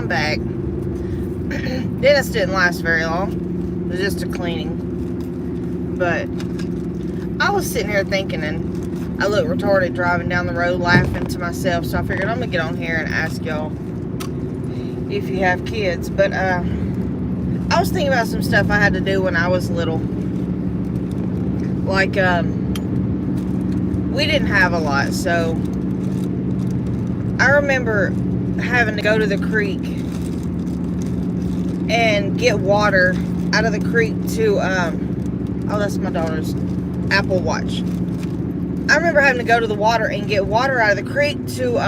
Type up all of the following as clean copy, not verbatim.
I'm back. Dentist didn't last very long. It was just a cleaning. But I was sitting here thinking, and I looked retarded driving down the road laughing to myself. So I figured I'm going to get on here and ask y'all if you have kids. But I was thinking about some stuff I had to do when I was little. Like, we didn't have a lot. So I remember having to go to the creek and get water out of the creek to oh, that's my daughter's Apple Watch. I remember having to go to the water and get water out of the creek to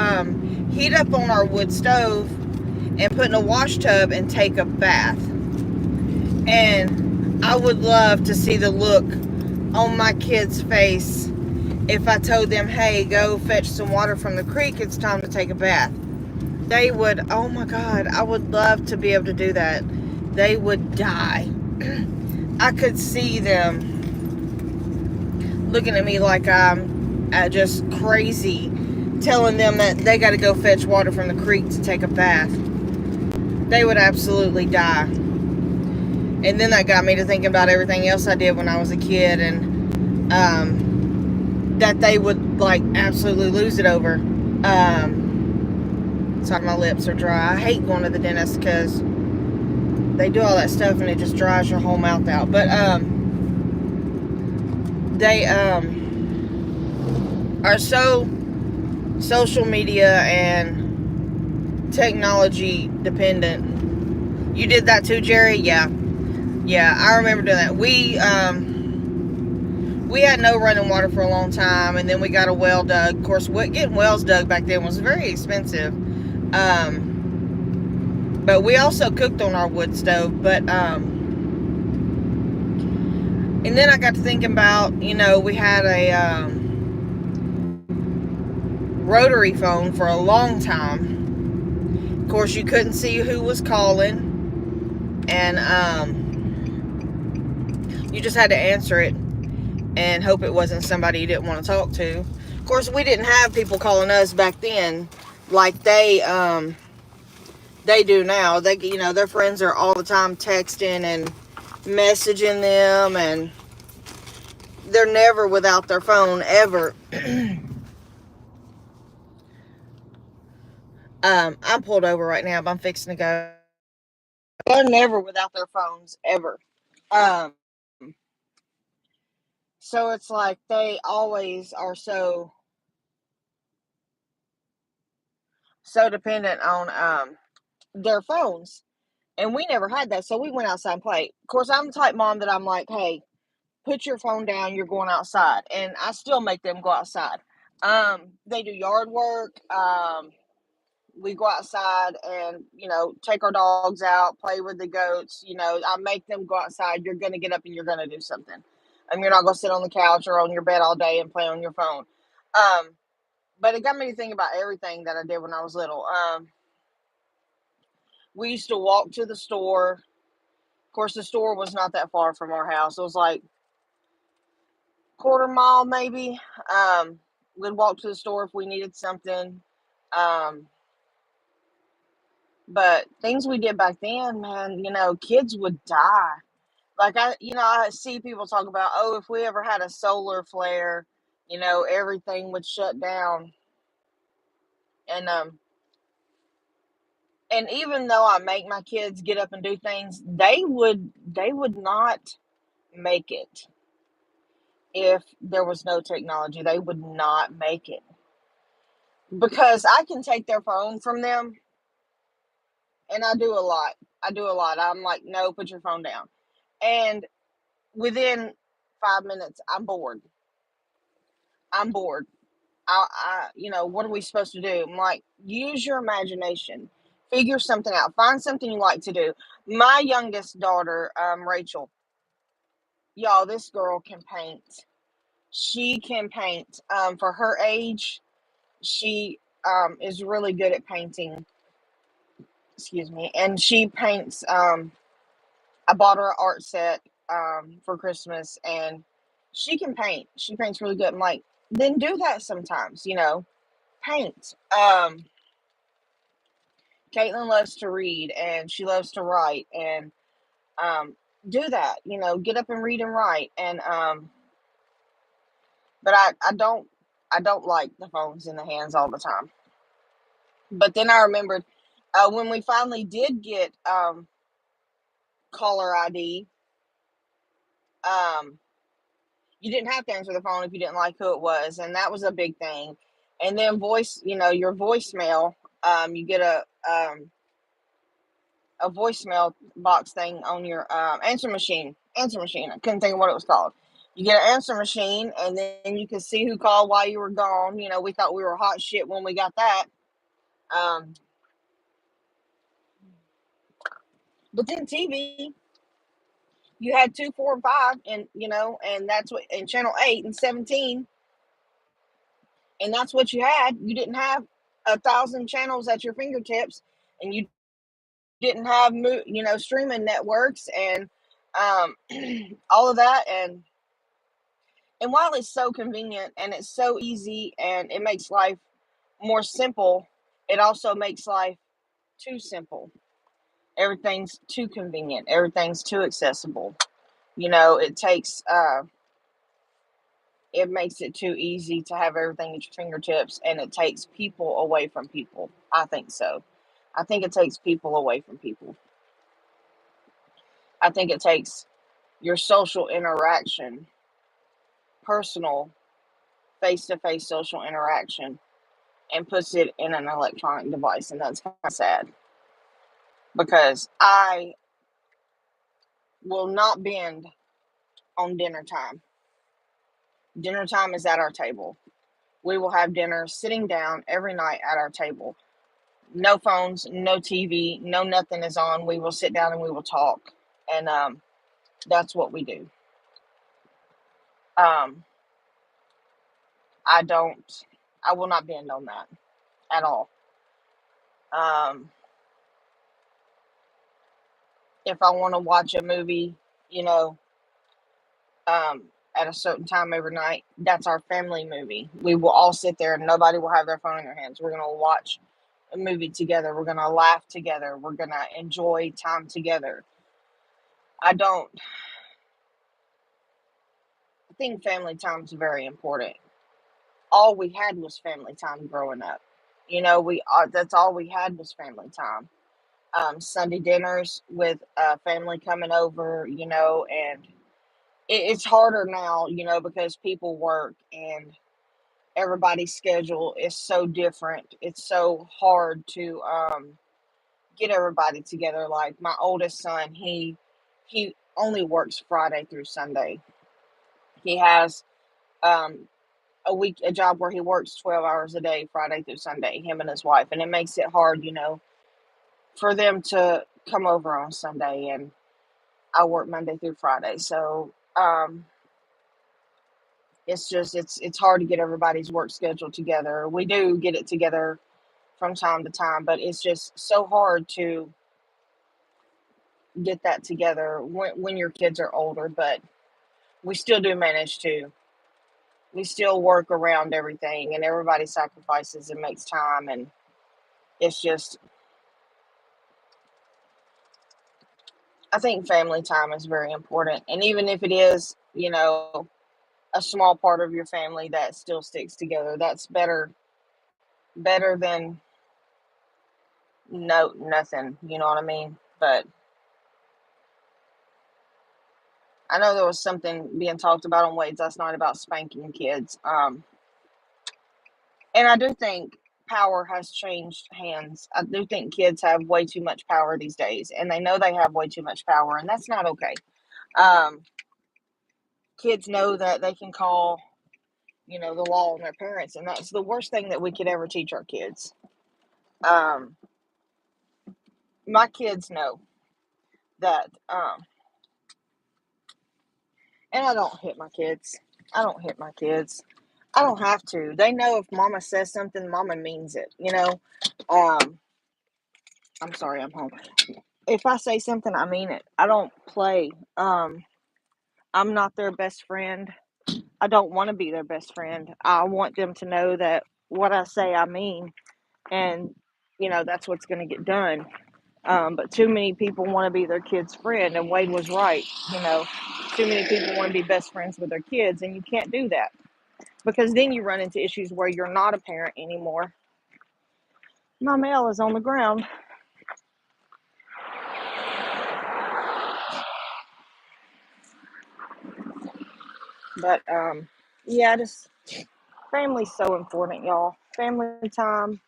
heat up on our wood stove and put in a wash tub and take a bath. And I would love to see the look on my kids' face if I told them, hey, go fetch some water from the creek, it's time to take a bath. They would, oh my God, I would love to be able to do that. They would die. I could see them looking at me like I'm just crazy, telling them that they got to go fetch water from the creek to take a bath. They would absolutely die. And then that got me to thinking about everything else I did when I was a kid, and that they would like absolutely lose it over. Sorry, my lips are dry. I hate going to the dentist because they do all that stuff and it just dries your whole mouth out. But they are so social media and technology dependent. You did that too, Jerry? Yeah, I remember doing that. We had no running water for a long time, and then we got a well dug. Of course, getting wells dug back then was very expensive. But we also cooked on our wood stove. But and then I got to thinking about, we had a rotary phone for a long time. Of course, you couldn't see who was calling, and you just had to answer it and hope it wasn't somebody you didn't want to talk to. Of course, we didn't have people calling us back then like they do now. They, their friends are all the time texting and messaging them, and they're never without their phone ever. I'm pulled over right now, but I'm fixing to go. They're never without their phones ever. Um, so it's like they always are so dependent on their phones. And we never had that, so we went outside and played. Of course, I'm the type mom that I'm like, hey, put your phone down, you're going outside. And I still make them go outside. They do yard work. We go outside and, take our dogs out, play with the goats. I make them go outside. You're going to get up and you're going to do something. You're not going to sit on the couch or on your bed all day and play on your phone. But it got me to think about everything that I did when I was little. We used to walk to the store. Of course, the store was not that far from our house. It was like quarter mile maybe. We'd walk to the store if we needed something. Um, but things we did back then, man, kids would die. Like I see people talk about, oh, if we ever had a solar flare, everything would shut down. And and even though I make my kids get up and do things, they would not make it if there was no technology. They would not make it because I can take their phone from them, and I do a lot. I'm like, no, put your phone down. And within 5 minutes, I'm bored. I'm bored. What are we supposed to do? I'm like, use your imagination, figure something out, find something you like to do. My youngest daughter, Rachel, y'all, this girl can paint. She can paint. For her age, she is really good at painting. Excuse me. And she paints. I bought her an art set for Christmas, and she can paint. She paints really good. I'm like, then do that sometimes. Paint. Caitlin loves to read and she loves to write, and um, do that. Get up and read and write. And but I don't like the phones in the hands all the time. But then I remembered when we finally did get caller ID. Um, you didn't have to answer the phone if you didn't like who it was, and that was a big thing. And then your voicemail. You get a voicemail box thing on your answer machine. Answer machine. I couldn't think of what it was called. You get an answer machine, and then you can see who called while you were gone. We thought we were hot shit when we got that. Um, but then TV, you had 2, 4, and 5, and that's what, and channel 8 and 17, and that's what you had. You didn't have 1,000 channels at your fingertips, and you didn't have streaming networks and um, all of that. And while it's so convenient and it's so easy and it makes life more simple, it also makes life too simple. Everything's too convenient. Everything's too accessible. It makes it too easy to have everything at your fingertips, and it takes people away from people. I think so. I think it takes people away from people. I think it takes your social interaction, personal, face to face social interaction, and puts it in an electronic device. And that's kind of sad because I will not bend on dinner time. Dinner time is at our table. We will have dinner sitting down every night at our table. No phones, no TV, no nothing is on. We will sit down and we will talk. And that's what we do. Um, I will not bend on that at all. Um, if I want to watch a movie, you know, at a certain time every night, that's our family movie. We will all sit there and nobody will have their phone in their hands. We're going to watch a movie together. We're going to laugh together. We're going to enjoy time together. I don't I think family time is very important. All we had was family time growing up. We that's all we had was family time. Sunday dinners with family coming over, and it's harder now, because people work and everybody's schedule is so different. It's so hard to get everybody together. Like my oldest son, he only works Friday through Sunday. He has um, a job where he works 12 hours a day, Friday through Sunday, him and his wife, and it makes it hard, for them to come over on Sunday, and I work Monday through Friday. So it's hard to get everybody's work schedule together. We do get it together from time to time, but it's just so hard to get that together when your kids are older. But we still do manage to. We still work around everything, and everybody sacrifices and makes time, and it's just, I think family time is very important. And even if it is, a small part of your family that still sticks together, that's better than nothing. You know what I mean? But I know there was something being talked about on Wade's last night about spanking kids. And I do think power has changed hands. I do think kids have way too much power these days, and they know they have way too much power, and that's not okay. Um, Kids know that they can call, the law on their parents, and that's the worst thing that we could ever teach our kids. Um, my kids know that, and I don't hit my kids. I don't hit my kids. I don't have to. They know if mama says something, mama means it, Um, I'm sorry, I'm home. If I say something, I mean it. I don't play. I'm not their best friend. I don't want to be their best friend. I want them to know that what I say, I mean. And that's what's going to get done. But too many people want to be their kid's friend, and Wade was right. You know, too many people want to be best friends with their kids, and you can't do that because then you run into issues where you're not a parent anymore. My mail is on the ground. But yeah, just family's so important, y'all. Family time.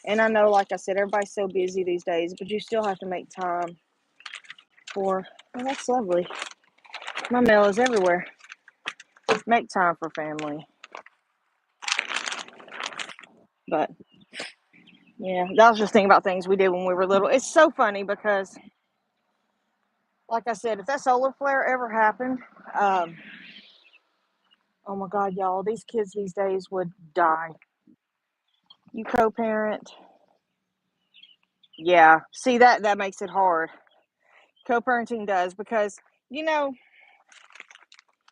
And I know, like I said, everybody's so busy these days, but you still have to make time for, oh, that's lovely. My mail is everywhere. Make time for family. But yeah, that was just thinking about things we did when we were little. It's so funny because, like I said, if that solar flare ever happened, um, oh my God, y'all, these kids these days would die. You co-parent, yeah. See, that makes it hard. Co-parenting does because, you know,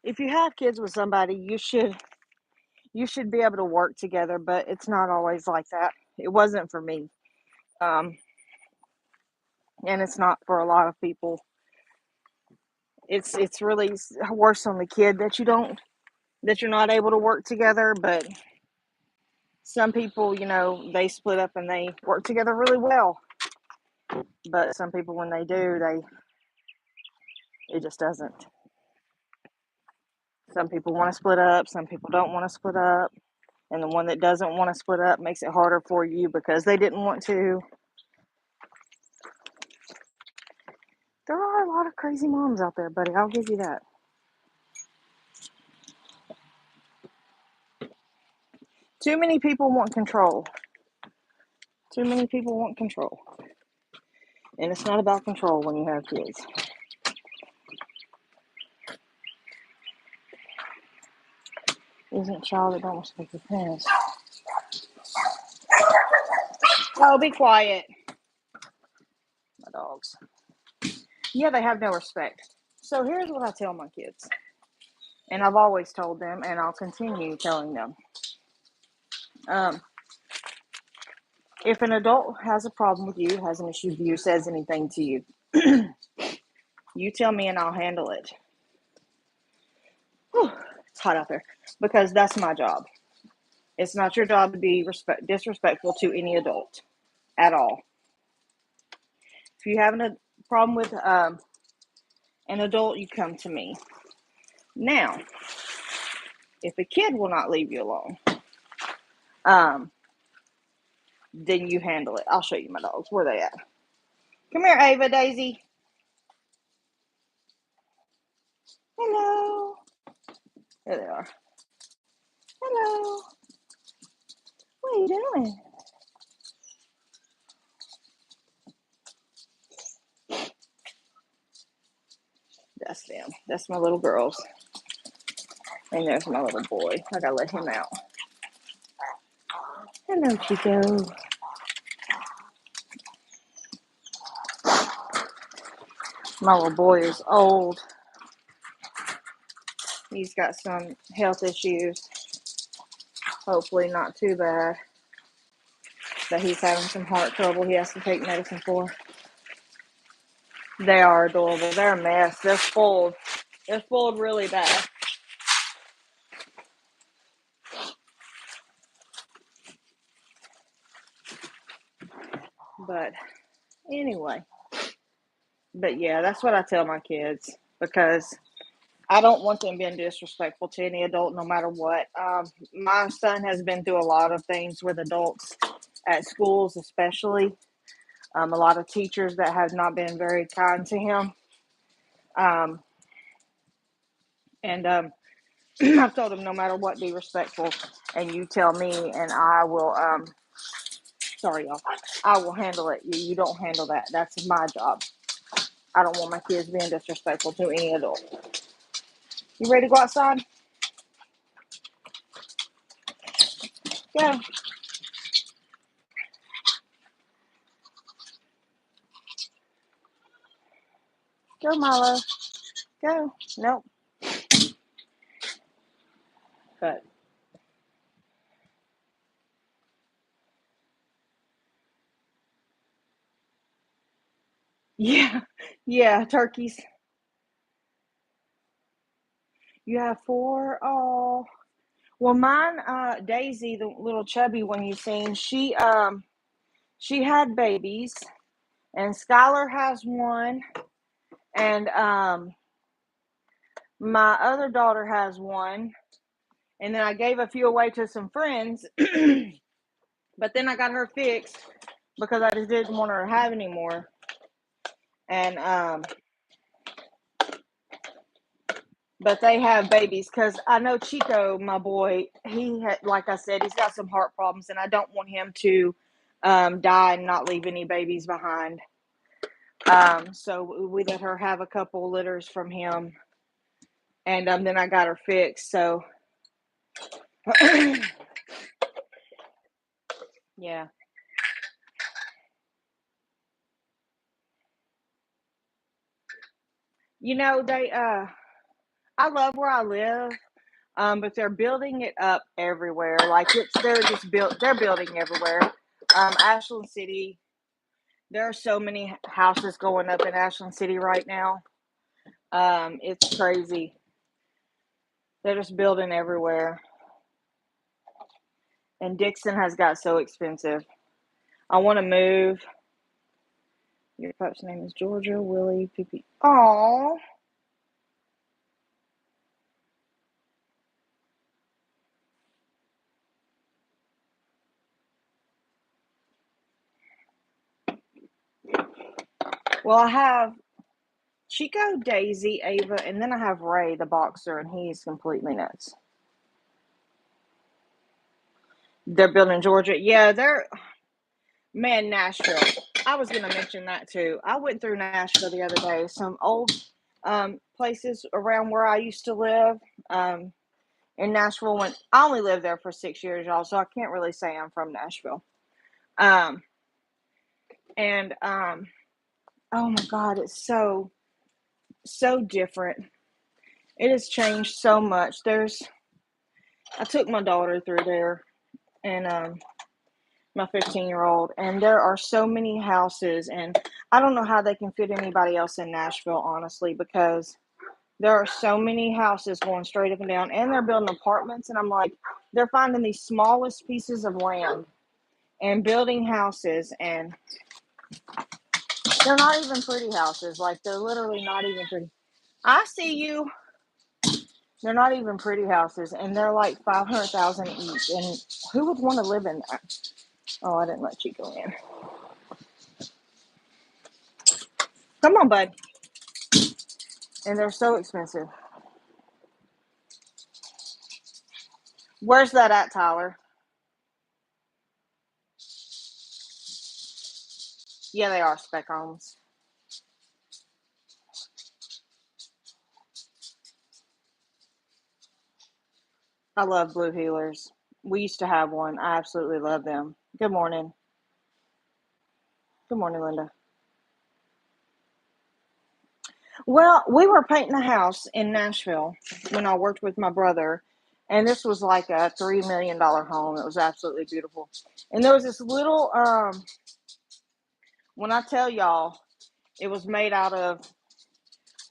if you have kids with somebody, you should be able to work together, but it's not always like that. It wasn't for me. Um, and it's not for a lot of people. It's really worse on the kid that you're not able to work together, but some people, they split up and they work together really well. But some people, when they do, it just doesn't. Some people want to split up, some people don't want to split up. And the one that doesn't want to split up makes it harder for you because they didn't want to. There are a lot of crazy moms out there, buddy. I'll give you that. Too many people want control. Too many people want control. And it's not about control when you have kids. Isn't child that don't respect your parents. Oh, be quiet. My dogs. Yeah, they have no respect. So here's what I tell my kids. And I've always told them, and I'll continue telling them. If an adult has a problem with you, has an issue with you, says anything to you, you tell me and I'll handle it. Whew, it's hot out there. Because that's my job. It's not your job to be disrespectful to any adult at all. If you have a problem with an adult, you come to me. Now, if a kid will not leave you alone, then you handle it. I'll show you my dogs. Where they at? Come here, Ava, Daisy. Hello. There they are. Hello. What are you doing? That's them. That's my little girls. And there's my little boy. I gotta let him out. Hello, Chico. My little boy is old. He's got some health issues. Hopefully not too bad. But he's having some heart trouble he has to take medicine for. They are adorable. They're a mess. They're spoiled. They're spoiled really bad. But anyway. But yeah, that's what I tell my kids because I don't want them being disrespectful to any adult no matter what. My son has been through a lot of things with adults at schools, especially. A lot of teachers that have not been very kind to him. And I've told him no matter what, be respectful. And you tell me, and I will, sorry, y'all, I will handle it. You don't handle that. That's my job. I don't want my kids being disrespectful to any adult. You ready to go outside? Go. Go, Milo. Go. Nope. But Yeah, yeah, turkeys. You have four. Oh, well, mine, Daisy, the little chubby one you seen, she had babies, and Skylar has one, and my other daughter has one, and then I gave a few away to some friends, but then I got her fixed because I just didn't want her to have any more, and but they have babies because I know Chico, my boy, he had, like I said, he's got some heart problems, and I don't want him to die and not leave any babies behind. So we let her have a couple litters from him, and then I got her fixed. So yeah, they I love where I live, but they're building it up everywhere. Like they're building everywhere. Ashland City, there are so many houses going up in Ashland City right now. It's crazy. They're just building everywhere. And Dixon has got so expensive. I want to move. Your pup's name is Georgia, Willie, Pee. Aww. Well, I have Chico, Daisy, Ava, and then I have Ray, the boxer, and he's completely nuts. They're building in Georgia. Yeah, man, Nashville. I was going to mention that too. I went through Nashville the other day. Some old places around where I used to live in Nashville. When I only lived there for 6 years, y'all, so I can't really say I'm from Nashville. And oh my God, it's so different. It has changed so much. I took my daughter through there, and my 15-year-old, and there are so many houses, and I don't know how they can fit anybody else in Nashville, honestly, because there are so many houses going straight up and down, and they're building apartments, and I'm like, they're finding these smallest pieces of land and building houses, and they're not even pretty houses. Like, they're literally not even pretty. I see you. They're not even pretty houses, and they're like 500,000 each. And who would want to live in that? Oh, I didn't let you go in. Come on, bud. And they're so expensive. Where's that at, Tyler? Yeah, they are spec homes. I love blue healers. We used to have one. I absolutely love them. Good morning. Good morning, Linda. Well, we were painting a house in Nashville when I worked with my brother, and this was like a $3 million home. It was absolutely beautiful. And there was this little, when I tell y'all, it was made out of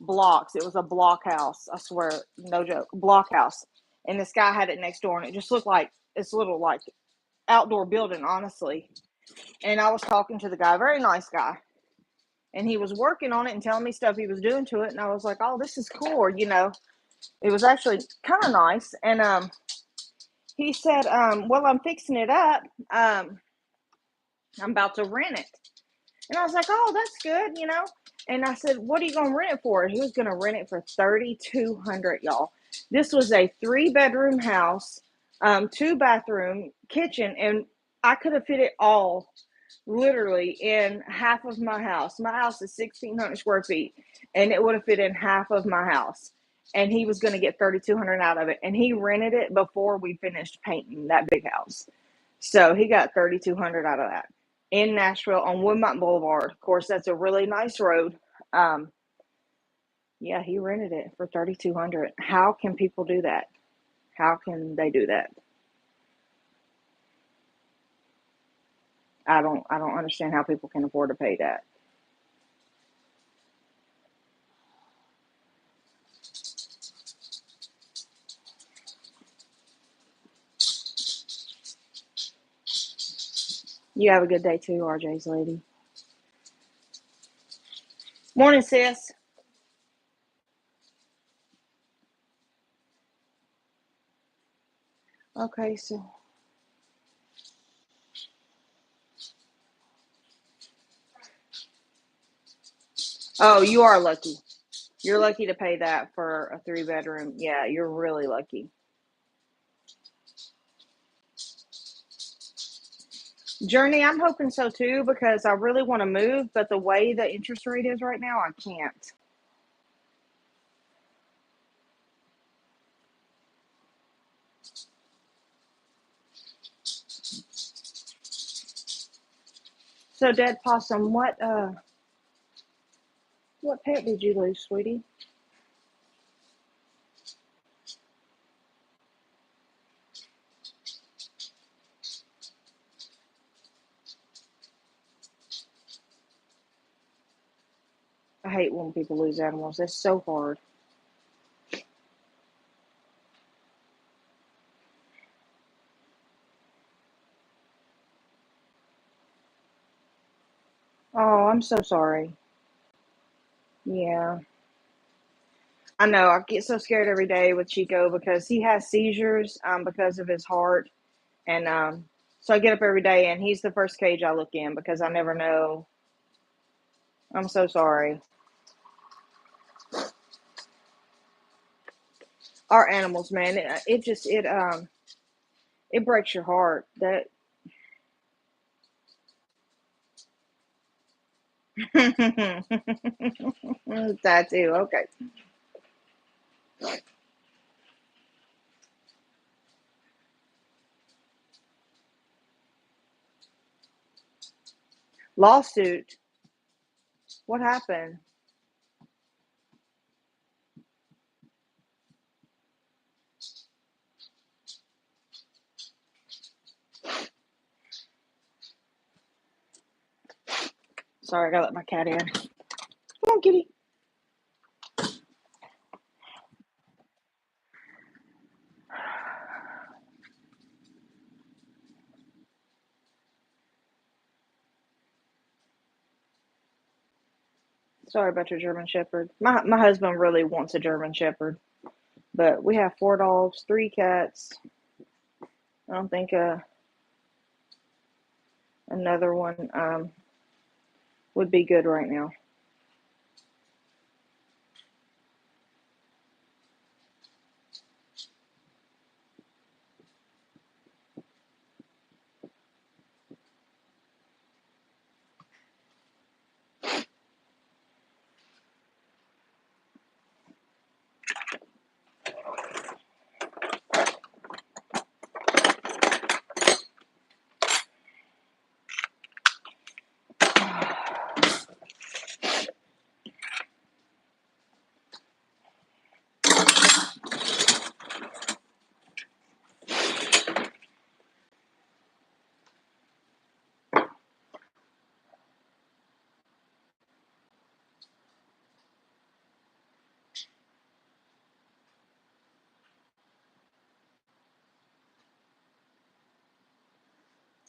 blocks. It was a block house. I swear, no joke, block house. And this guy had it next door, and it just looked like this little like outdoor building, honestly. And I was talking to the guy, very nice guy, and he was working on it and telling me stuff he was doing to it, and I was like, "Oh, this is cool," It was actually kind of nice, and he said, "Well, I'm fixing it up. I'm about to rent it." And I was like, "Oh, that's good." And I said, "What are you going to rent it for?" He was going to rent it for $3,200, y'all. This was a 3-bedroom house, 2-bathroom, kitchen, and I could have fit it all literally in half of my house. My house is 1,600 square feet, and it would have fit in half of my house. And he was going to get 3,200 out of it, and he rented it before we finished painting that big house. So he got 3,200 out of that in Nashville on Woodmont Boulevard. Of course, that's a really nice road. Um, yeah, he rented it for 3,200. How can people do that? How can they do that? I don't understand how people can afford to pay that. You have a good day too, RJ's lady. Morning, sis. Okay, so. Oh, you are lucky. You're lucky to pay that for a 3-bedroom. Yeah, you're really lucky. Journey, I'm hoping so too because I really want to move, but the way the interest rate is right now, I can't. So, Dead Possum, what pet did you lose, sweetie? I hate when people lose animals. It's so hard. Oh, I'm so sorry. Yeah. I know. I get so scared every day with Chico because he has seizures because of his heart. And so I get up every day and he's the first cage I look in because I never know. I'm so sorry. Our animals, man, it breaks your heart. That too. Okay. Lawsuit. What happened? Sorry, I gotta let my cat in. Come on, kitty. Sorry about your German Shepherd. My husband really wants a German Shepherd, but we have 4 dogs, 3 cats. I don't think another one would be good right now.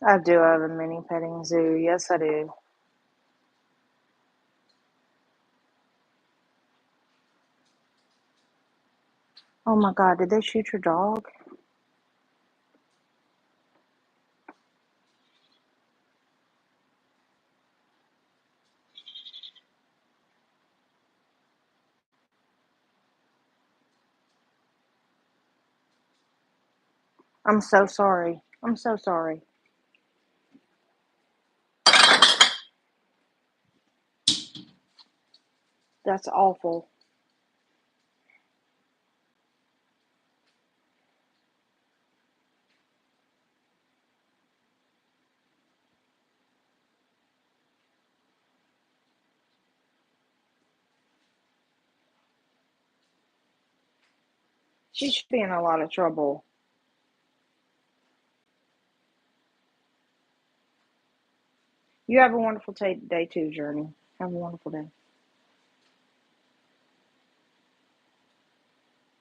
I do have a mini petting zoo. Yes, I do. Oh my God, did they shoot your dog? I'm so sorry. I'm so sorry. That's awful. She should be in a lot of trouble. You have a wonderful day too, Journey. Have a wonderful day.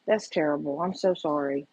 That's terrible. I'm so sorry.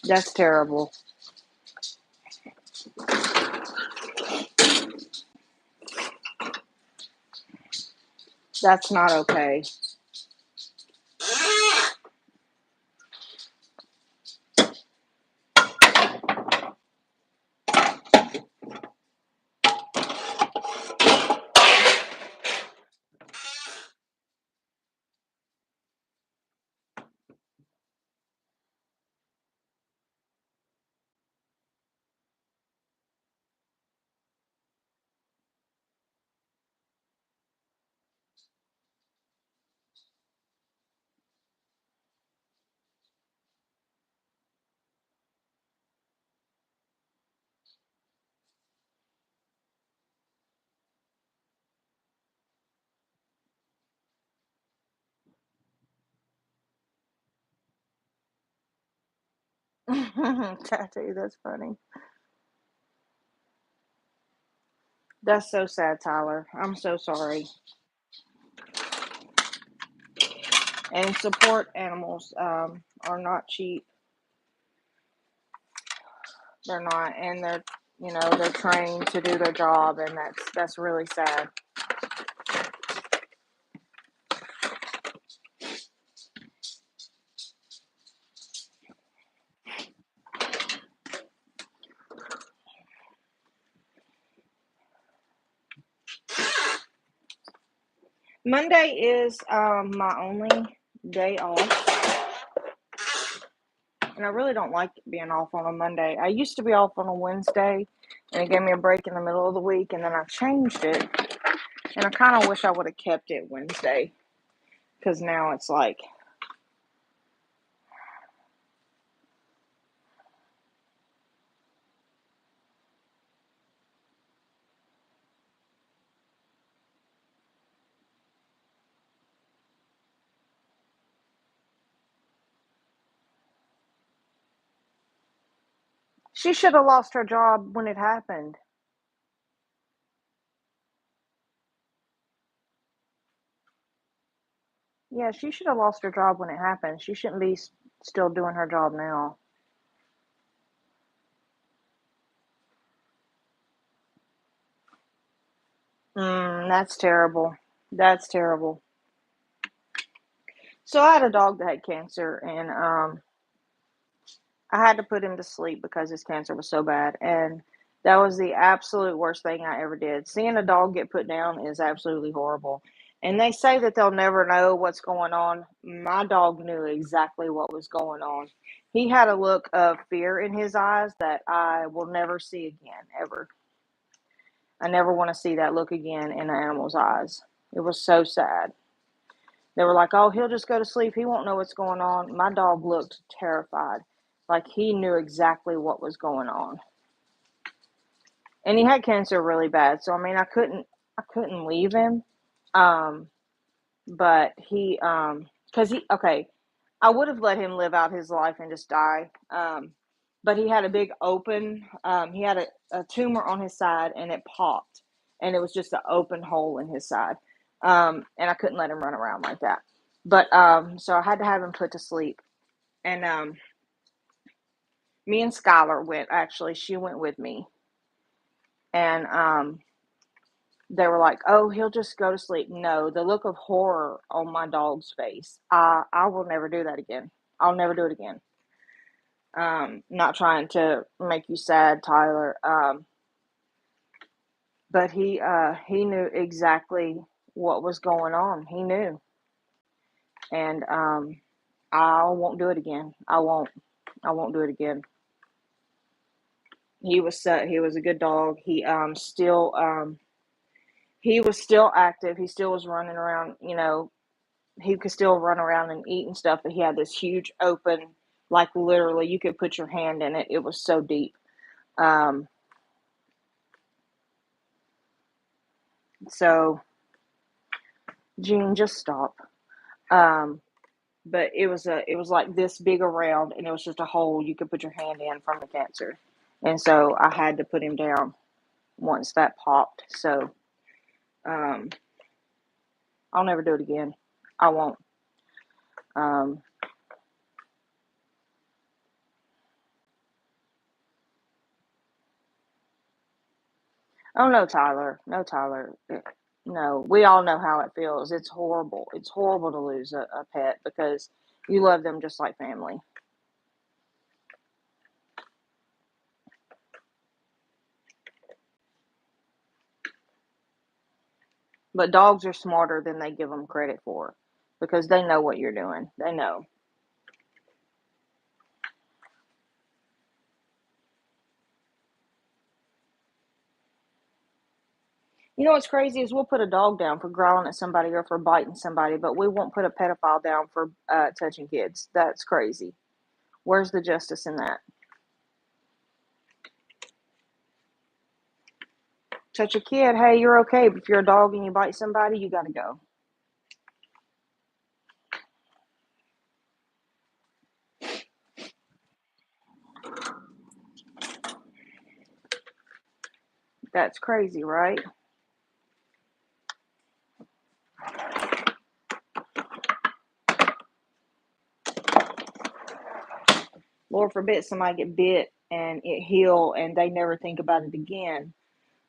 That's terrible. That's not okay. Tattoo, that's funny. That's so sad, Tyler. I'm so sorry. And support animals are not cheap. They're not, and they're trained to do their job, and that's really sad. Monday is my only day off, and I really don't like being off on a Monday. I used to be off on a Wednesday, and it gave me a break in the middle of the week, and then I changed it, and I kind of wish I would have kept it Wednesday, because now it's like, she should have lost her job when it happened. Yeah, she should have lost her job when it happened. She shouldn't be still doing her job now. That's terrible. That's terrible. So I had a dog that had cancer, and I had to put him to sleep because his cancer was so bad, and that was the absolute worst thing I ever did. Seeing a dog get put down is absolutely horrible. And they say that they'll never know what's going on. My dog knew exactly what was going on. He had a look of fear in his eyes that I will never see again, ever. I never want to see that look again in an animal's eyes. It was so sad. They were like, "Oh, he'll just go to sleep. He won't know what's going on." My dog looked terrified, like he knew exactly what was going on. And he had cancer really bad, so I mean, I couldn't leave him. Um, but cuz he okay, I would have let him live out his life and just die. But he had a big open he had a tumor on his side, and it popped, and it was just an open hole in his side. And I couldn't let him run around like that. But so I had to have him put to sleep. And me and Skylar went, actually, she went with me. And they were like, "Oh, he'll just go to sleep." No, the look of horror on my dog's face. I will never do that again. I'll never do it again. Not trying to make you sad, Tyler. But he knew exactly what was going on. He knew. And I won't do it again. I won't. I won't do it again. He was a good dog. He was still active. He still was running around, he could still run around and eat and stuff, but he had this huge open, like literally you could put your hand in it. It was so deep. Um, so Gene, just stop. Um, but it was like this big around, and it was just a hole you could put your hand in from the cancer. And so I had to put him down once that popped. So um, I'll never do it again. I won't. Um, Oh no, Tyler. No, Tyler. No, we all know how it feels. It's horrible. It's horrible to lose a pet because you love them just like family. But dogs are smarter than they give them credit for because they know what you're doing. They know. You know what's crazy is we'll put a dog down for growling at somebody or for biting somebody, but we won't put a pedophile down for touching kids. That's crazy. Where's the justice in that? Touch a kid, hey, you're okay. But if you're a dog and you bite somebody, you got to go. That's crazy, right? Lord forbid somebody get bit and it heal and they never think about it again.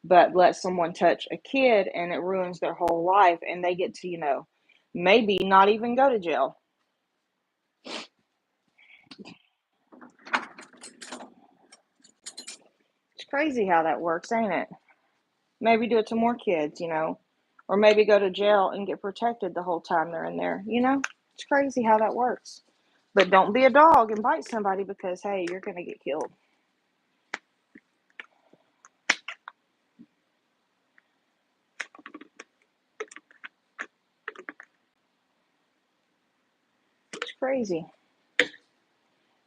But let someone touch a kid and it ruins their whole life and they get to, maybe not even go to jail. It's crazy how that works, ain't it? Maybe do it to more kids. Or maybe go to jail and get protected the whole time they're in there. It's crazy how that works. But don't be a dog and bite somebody because, hey, you're going to get killed. It's crazy.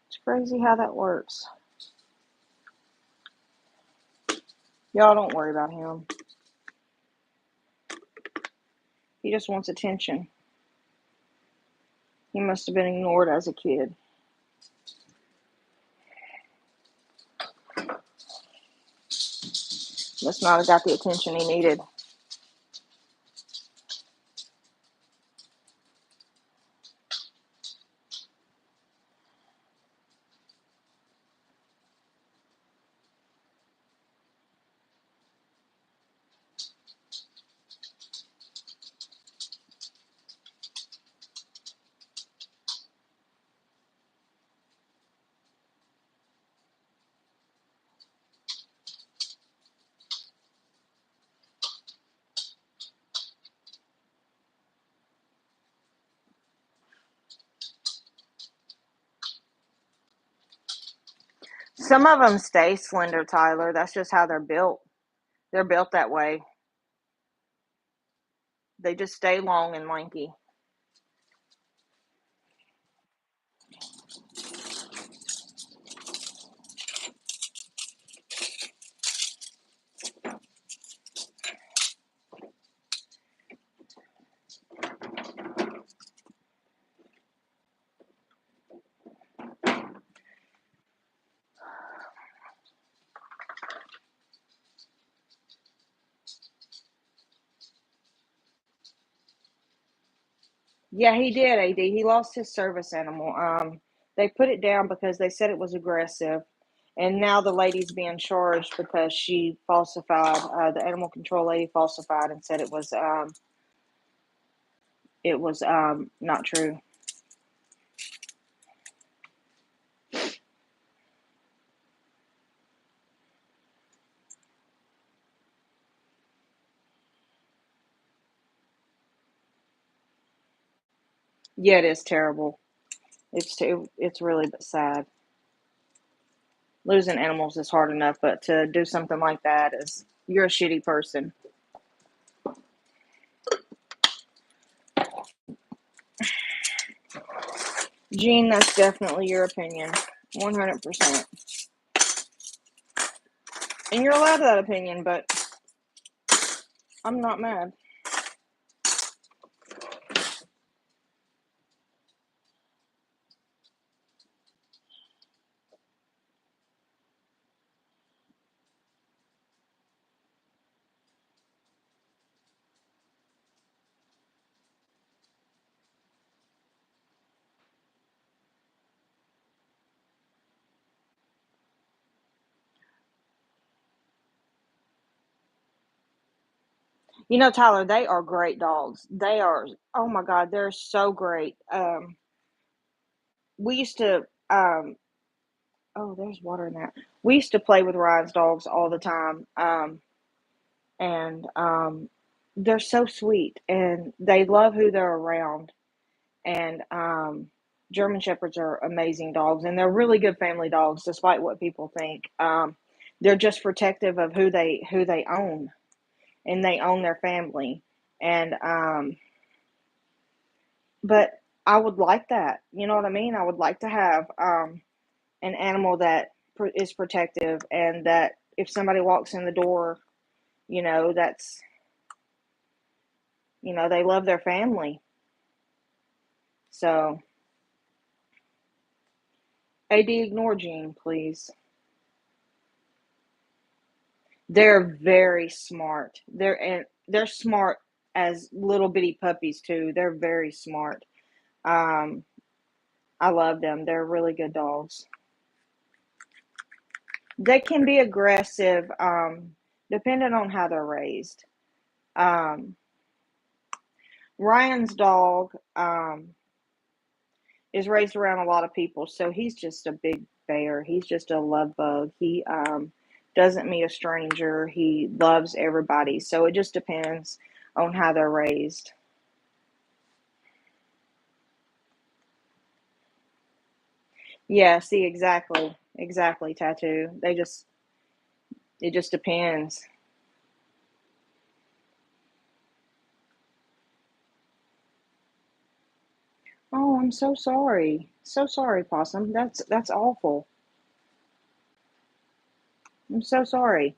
It's crazy how that works. Y'all don't worry about him. He just wants attention. He must have been ignored as a kid. Must not have got the attention he needed. Some of them stay slender, Tyler. That's just how they're built. They're built that way. They just stay long and lanky. Yeah, he did, AD. He lost his service animal. They put it down because they said it was aggressive. And now the lady's being charged because she falsified, the animal control lady falsified and said it was not true. Yeah, it is terrible. It's really sad. Losing animals is hard enough, but to do something like that is you're a shitty person. Gene, that's definitely your opinion. 100%. And you're allowed that opinion, but I'm not mad. Tyler, they are great dogs. They are, oh my God, they're so great. We used to, oh, there's water in that. We used to play with Ryan's dogs all the time. And they're so sweet and they love who they're around. And German Shepherds are amazing dogs and they're really good family dogs, despite what people think. They're just protective of who they own, and they own their family. And but I would like that. You know what I mean? I would like to have an animal that is protective, and that if somebody walks in the door, that's they love their family. So, AD, ignore Gene, please. They're very smart. They're smart as little bitty puppies too. They're very smart. Um, I love them. They're really good dogs. They can be aggressive, depending on how they're raised. Um, Ryan's dog is raised around a lot of people, so he's just a big bear. He's just a love bug. He doesn't meet a stranger. He loves everybody. So it just depends on how they're raised. Yeah, see, exactly, Tattoo. It just depends. Oh, I'm so sorry. So sorry, Possum. That's awful. I'm so sorry.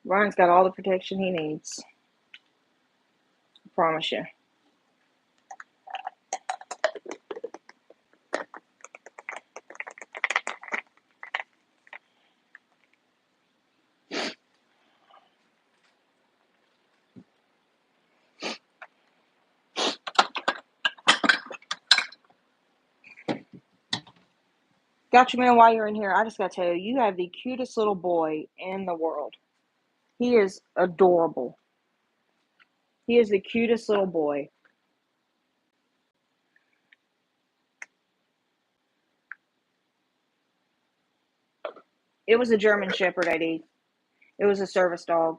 Ryan's got all the protection he needs. I promise you. Gotcha, man, while you're in here, I just gotta tell you, you have the cutest little boy in the world. He is adorable. He is the cutest little boy. It was a German Shepherd, AD. It was a service dog.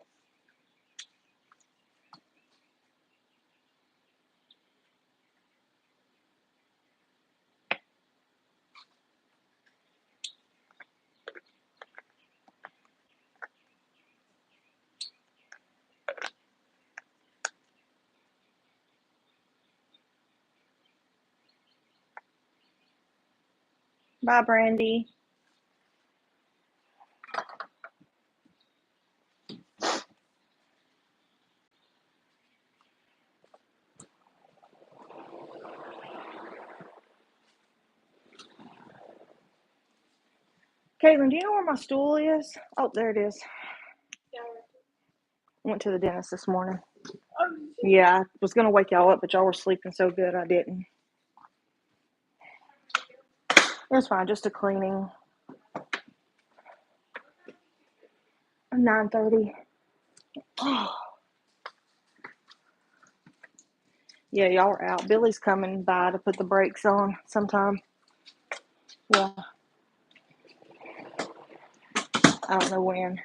Bye, Brandy. Caitlin, do you know where my stool is? Oh, there it is. Went to the dentist this morning. Yeah, I was gonna wake y'all up, but y'all were sleeping so good I didn't. It was fine, just a cleaning. 9:30. Yeah, y'all are out. Billy's coming by to put the brakes on sometime. Yeah, I don't know when.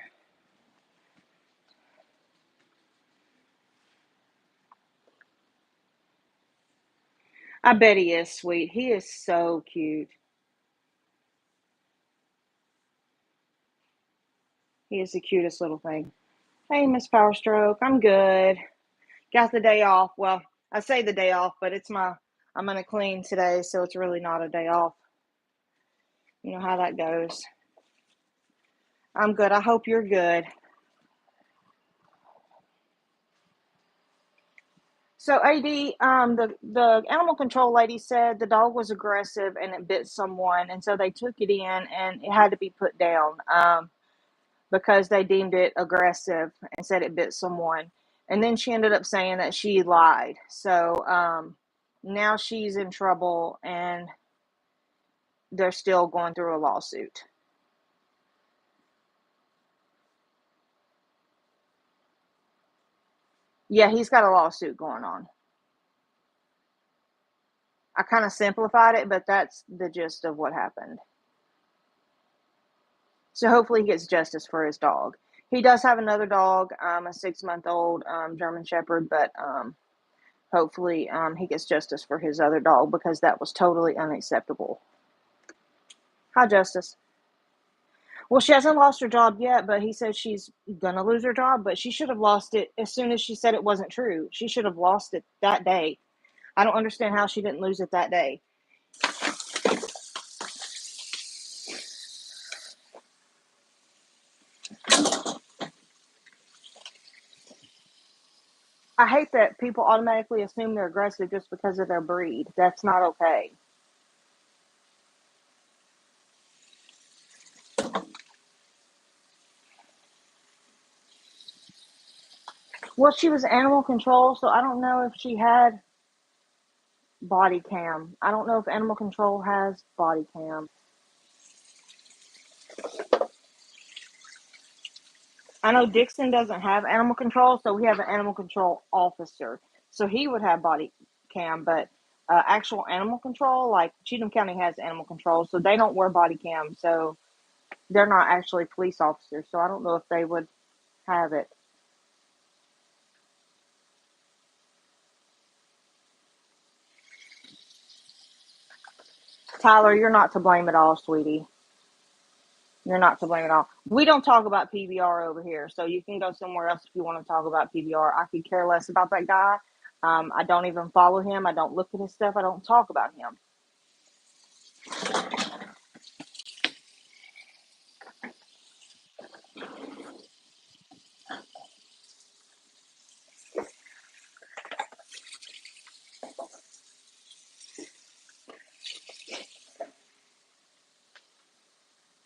I bet he is sweet. He is so cute. He is the cutest little thing. Hey, Miss Powerstroke, I'm good. Got the day off. Well, I say the day off, but I'm gonna clean today, so it's really not a day off. You know how that goes. I'm good. I hope you're good. So AD, the animal control lady said the dog was aggressive and it bit someone, and so they took it in and it had to be put down because they deemed it aggressive and said it bit someone. And then she ended up saying that she lied. So now she's in trouble and they're still going through a lawsuit. Yeah, he's got a lawsuit going on. I kind of simplified it, but that's the gist of what happened. So hopefully he gets justice for his dog. He does have another dog, a 6-month-old German Shepherd, but hopefully he gets justice for his other dog because that was totally unacceptable. Hi, Justice. Well, she hasn't lost her job yet, but he says she's gonna lose her job, but she should have lost it as soon as she said it wasn't true. She should have lost it that day. I don't understand how she didn't lose it that day. I hate that people automatically assume they're aggressive just because of their breed. That's not okay. Well, she was animal control, so I don't know if she had body cam. I don't know if animal control has body cam. I know Dixon doesn't have animal control, so we have an animal control officer. So he would have body cam, but actual animal control, like Cheatham County has animal control, so they don't wear body cam. So they're not actually police officers. So I don't know if they would have it. Tyler, you're not to blame at all, sweetie. You're not to blame at all. We don't talk about PBR over here, so you can go somewhere else if you want to talk about PBR. I could care less about that guy. I don't even follow him. I don't look at his stuff. I don't talk about him.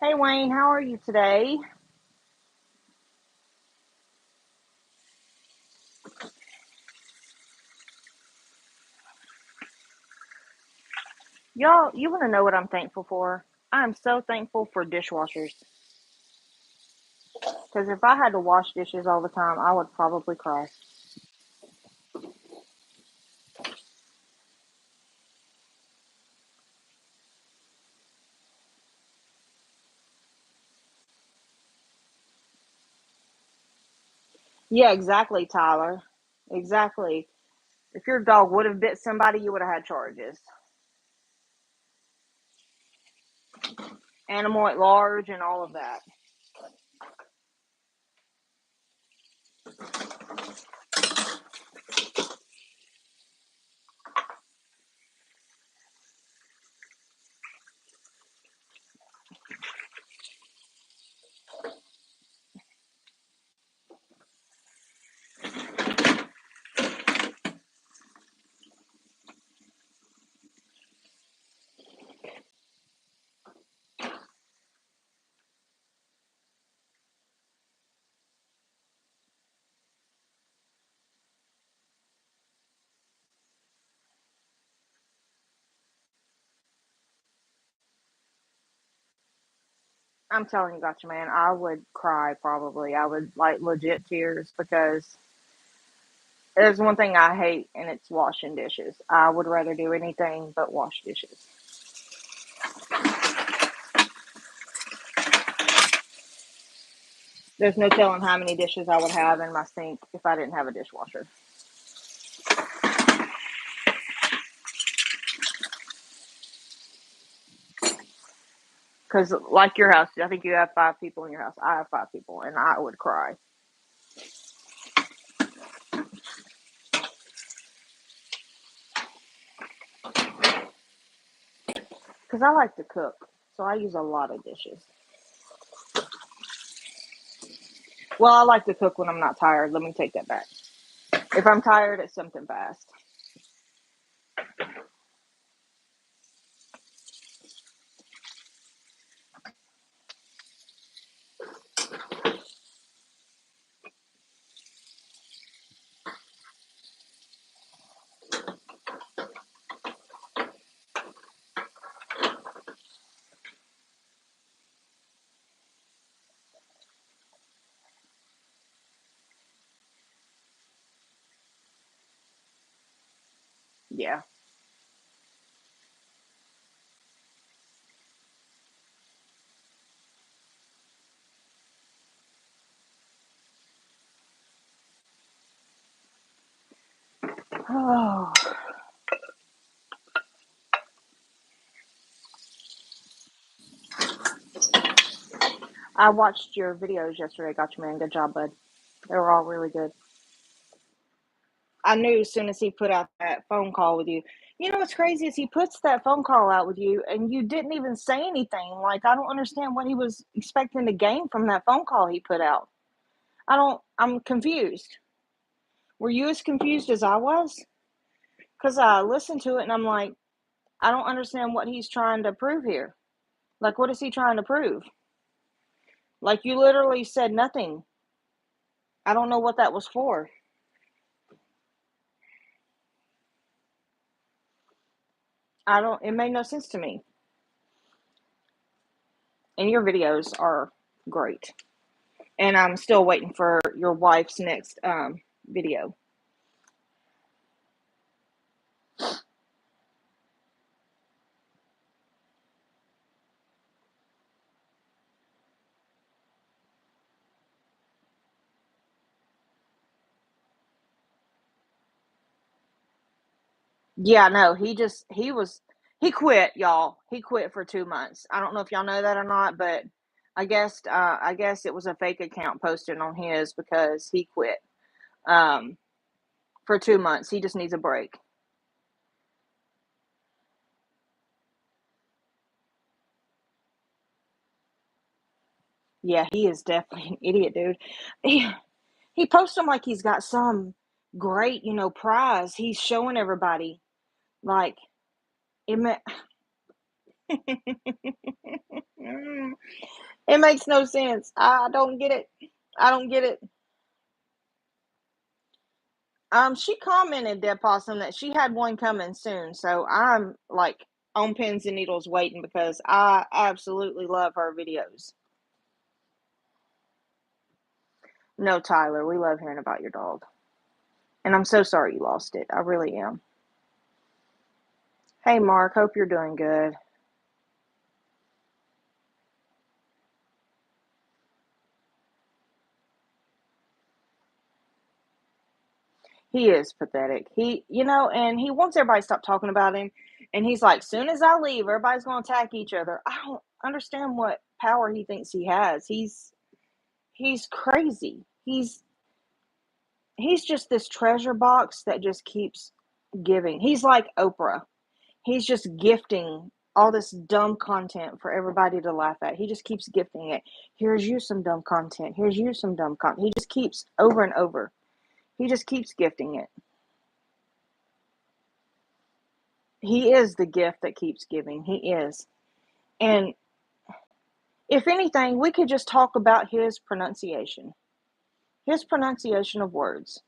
Hey, Wayne, how are you today? Y'all, you want to know what I'm thankful for? I'm so thankful for dishwashers. Because if I had to wash dishes all the time, I would probably cry. Yeah, exactly, Tyler. Exactly. If your dog would have bit somebody, you would have had charges. Animal at large and all of that. I'm telling you, Gotcha Man, I would cry probably. I would like legit tears because there's one thing I hate, and it's washing dishes. I would rather do anything but wash dishes. There's no telling how many dishes I would have in my sink if I didn't have a dishwasher. Because, like your house, I think you have 5 people in your house. I have 5 people, and I would cry. Because I like to cook, so I use a lot of dishes. Well, I like to cook when I'm not tired. Let me take that back. If I'm tired, it's something fast. Yeah. Oh, I watched your videos yesterday. Got you, man. Good job, bud. They were all really good. I knew as soon as he put out that phone call with you. You know what's crazy is he puts that phone call out with you, and you didn't even say anything. Like, I don't understand what he was expecting to gain from that phone call he put out. I'm confused. Were you as confused as I was? Because I listened to it and I'm like, I don't understand what he's trying to prove here. Like, what is he trying to prove? Like, you literally said nothing. I don't know what that was for. It made no sense to me. And your videos are great. And I'm still waiting for your wife's next video. Yeah, no, he quit, y'all. He quit for 2 months. I don't know if y'all know that or not, but I guess it was a fake account posted on his because he quit um for 2 months. He just needs a break. Yeah, he is definitely an idiot, dude. He, he posts him like he's got some great, prize. He's showing everybody like it. It makes no sense. I don't get it. I don't get it. She commented, Deb Possum, that she had one coming soon. So I'm like on pins and needles waiting because I absolutely love her videos. No, Tyler, we love hearing about your dog. And I'm so sorry you lost it. I really am. Hey, Mark, hope you're doing good. He is pathetic. And he wants everybody to stop talking about him. And he's like, soon as I leave, everybody's going to attack each other. I don't understand what power he thinks he has. He's crazy. He's just this treasure box that just keeps giving. He's like Oprah. He's just gifting all this dumb content for everybody to laugh at. He just keeps gifting it. Here's you some dumb content. Here's you some dumb content. He just keeps over and over. He just keeps gifting it. He is the gift that keeps giving. He is. And if anything, we could just talk about his pronunciation of words,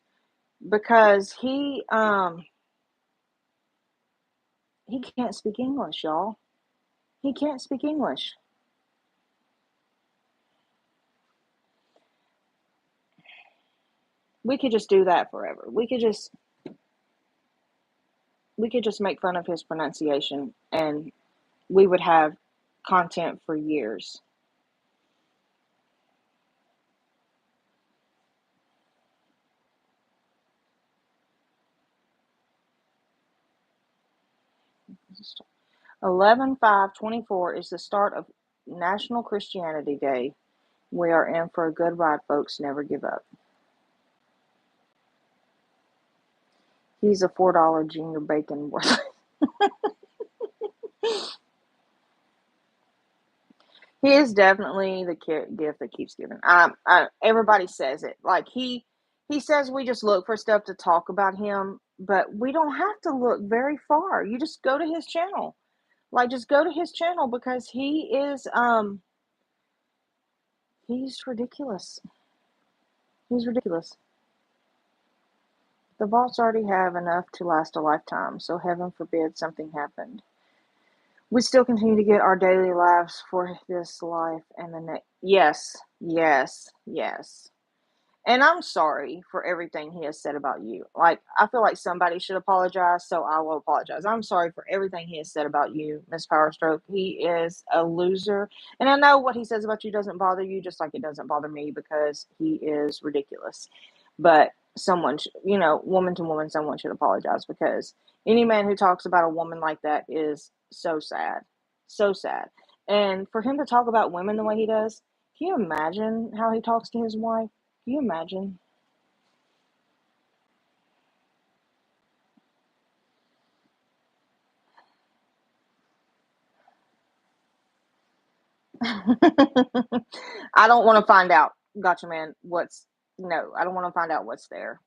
because he can't speak English, y'all. He can't speak English. We could just do that forever. We could just make fun of his pronunciation and we would have content for years. Eleven 5/24 is the start of National Christianity Day. We are in for a good ride, folks. Never give up. He's a $4 junior bacon worth. He is definitely the gift that keeps giving. Everybody says it. Like He says we just look for stuff to talk about him, but we don't have to look very far. You just go to his channel. Like, just go to his channel because he's ridiculous. He's ridiculous. The vaults already have enough to last a lifetime, so heaven forbid something happened. We still continue to get our daily laughs for this life and the next. Yes, yes, yes. And I'm sorry for everything he has said about you. Like, I feel like somebody should apologize, so I will apologize. I'm sorry for everything he has said about you, Miss Powerstroke. He is a loser. And I know what he says about you doesn't bother you, just like it doesn't bother me because he is ridiculous. But someone, woman to woman, someone should apologize because any man who talks about a woman like that is so sad. So sad. And for him to talk about women the way he does, can you imagine how he talks to his wife? Can you imagine? I don't want to find out, gotcha man, no, I don't want to find out what's there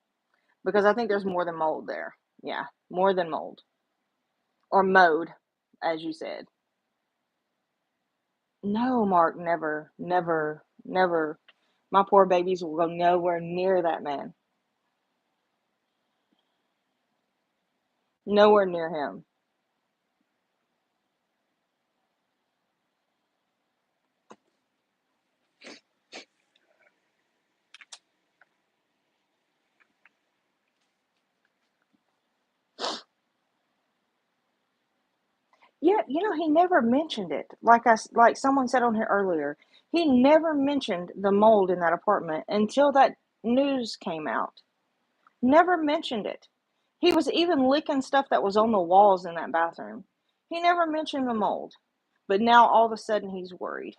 because I think there's more than mold there. Yeah, more than mold or mode, as you said. No, Mark, never, never, never. My poor babies will go nowhere near that man. Nowhere near him. Yeah, he never mentioned it. Like someone said on here earlier, he never mentioned the mold in that apartment until that news came out. Never mentioned it. He was even licking stuff that was on the walls in that bathroom. He never mentioned the mold. But now all of a sudden he's worried.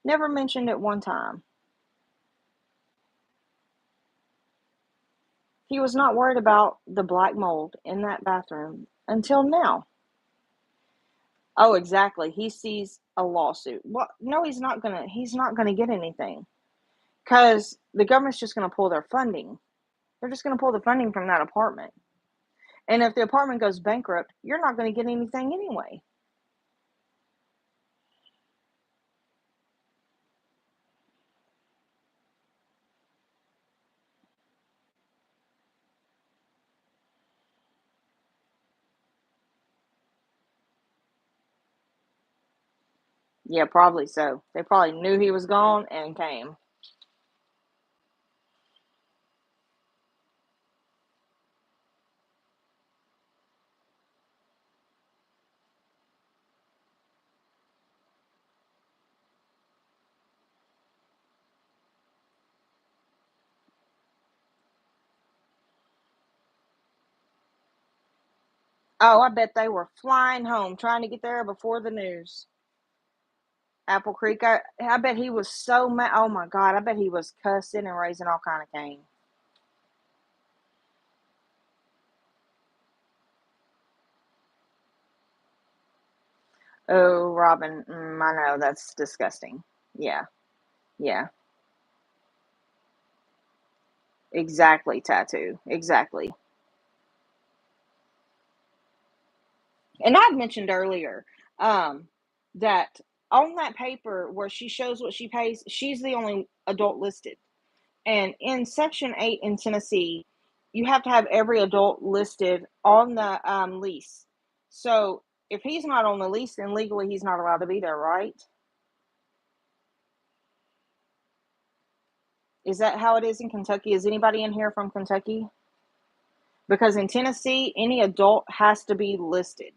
Never mentioned it one time. He was not worried about the black mold in that bathroom until now. Oh, exactly. He sees a lawsuit. Well, no, he's not gonna get anything. Because the government's just gonna pull their funding. They're just gonna pull the funding from that apartment. And if the apartment goes bankrupt, you're not gonna get anything anyway. Yeah, probably so. They probably knew he was gone and came. Oh, I bet they were flying home trying to get there before the news. Apple Creek. I bet he was so mad. Oh my God, I bet he was cussing and raising all kind of cane. Oh, Robin, I know that's disgusting. Yeah, yeah, exactly. Tattoo, exactly. And I'd mentioned earlier um, that on that paper where she shows what she pays, she's the only adult listed. And in Section 8 in Tennessee, you have to have every adult listed on the lease. So if he's not on the lease, then legally he's not allowed to be there, right? Is that how it is in Kentucky? Is anybody in here from Kentucky? Because in Tennessee, any adult has to be listed.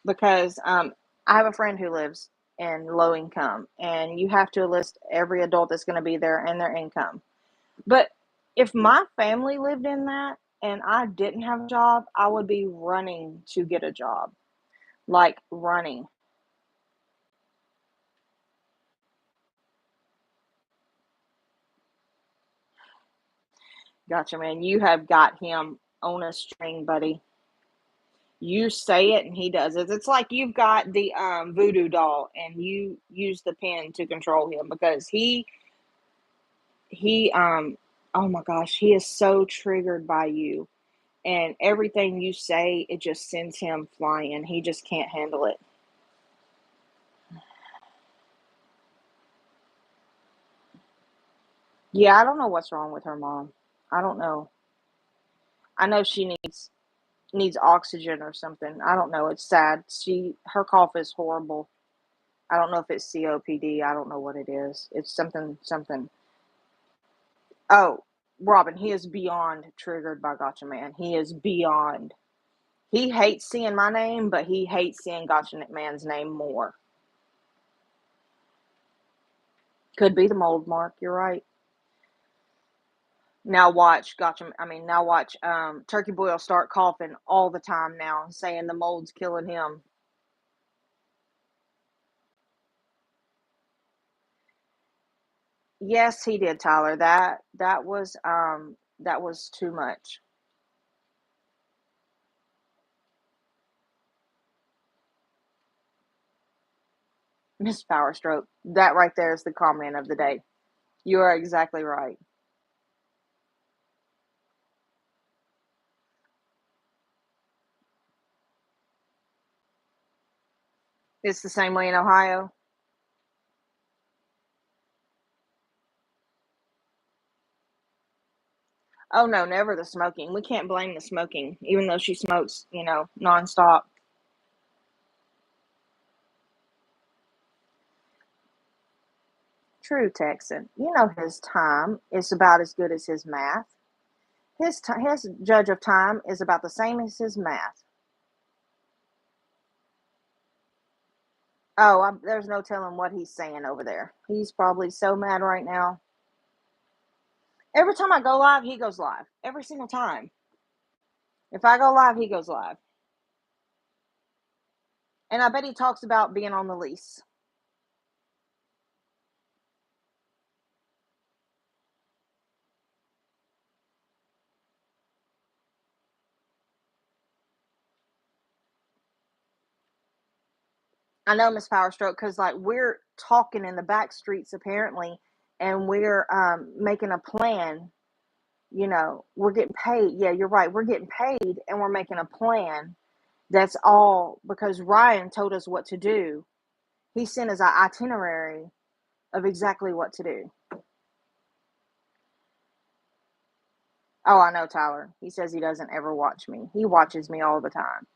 Because I have a friend who lives in low income, and you have to list every adult that's going to be there and their income. But if my family lived in that and I didn't have a job, I would be running to get a job. Like running. Gotcha, man. You have got him on a string, buddy. You say it and he does it. It's like you've got the voodoo doll and you use the pen to control him because he oh my gosh, he is so triggered by you. And everything you say, it just sends him flying. He just can't handle it. Yeah, I don't know what's wrong with her mom. I don't know. I know she needs oxygen or something. I don't know. It's sad. Her cough is horrible. I don't know if it's COPD. I don't know what it is. It's something. Oh, Robin, he is beyond triggered by Gotcha Man. He is beyond. He hates seeing my name, but he hates seeing Gotcha Man's name more. Could be the mold mark. You're right. Now watch Gotcha. I mean, now watch. Turkey Boy will start coughing all the time now, saying the mold's killing him. Yes, he did, Tyler. That was too much. Miss Power Stroke. That right there is the comment of the day. You are exactly right. It's the same way in Ohio. Oh no, never the smoking. We can't blame the smoking, even though she smokes, nonstop. True, Texan. You know his time is about as good as his math. His judge of time is about the same as his math. Oh, there's no telling what he's saying over there. He's probably so mad right now. Every time I go live, he goes live. Every single time. If I go live, he goes live. And I bet he talks about being on the lease. I know, Miss Power Stroke, because like we're talking in the back streets apparently, and we're making a plan. We're getting paid. Yeah, you're right. We're getting paid, and we're making a plan. That's all because Ryan told us what to do. He sent us an itinerary of exactly what to do. Oh, I know, Tyler. He says he doesn't ever watch me. He watches me all the time.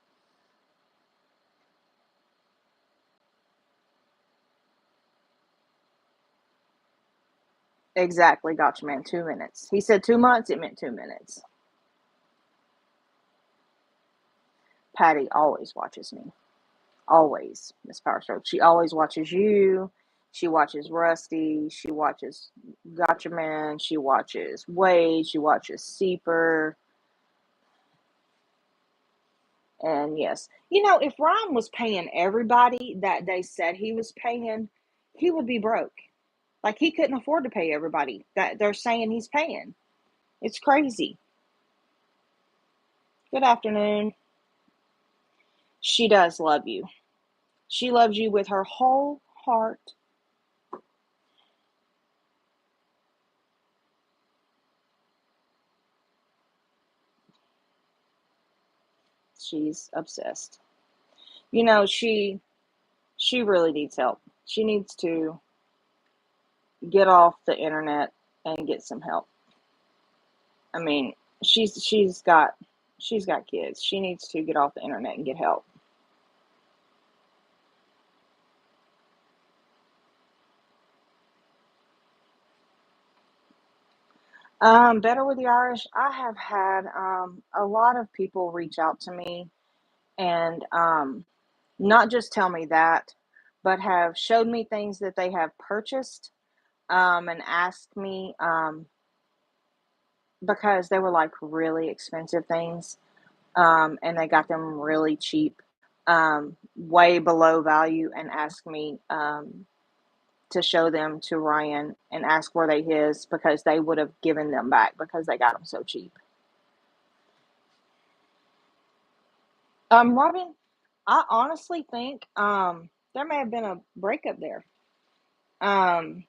Exactly, gotcha, man. 2 minutes. He said 2 months. It meant 2 minutes. Patty always watches me. Always, Miss Power Stroke. She always watches you. She watches Rusty. She watches Gotcha Man. She watches Wade. She watches Seeper. And yes, if Ryan was paying everybody that they said he was paying, he would be broke. Like he couldn't afford to pay everybody that they're saying he's paying. It's crazy. Good afternoon. She does love you. She loves you with her whole heart. She's obsessed. She really needs help. She needs to get off the internet and get some help. I mean, she's got kids. She needs to get off the internet and get help. Better with the Irish. I have had a lot of people reach out to me and not just tell me that, but have showed me things that they have purchased and asked me because they were like really expensive things and they got them really cheap, way below value, and asked me to show them to Ryan and ask were they his because they would have given them back because they got them so cheap. Robin, I honestly think there may have been a breakup there. Um,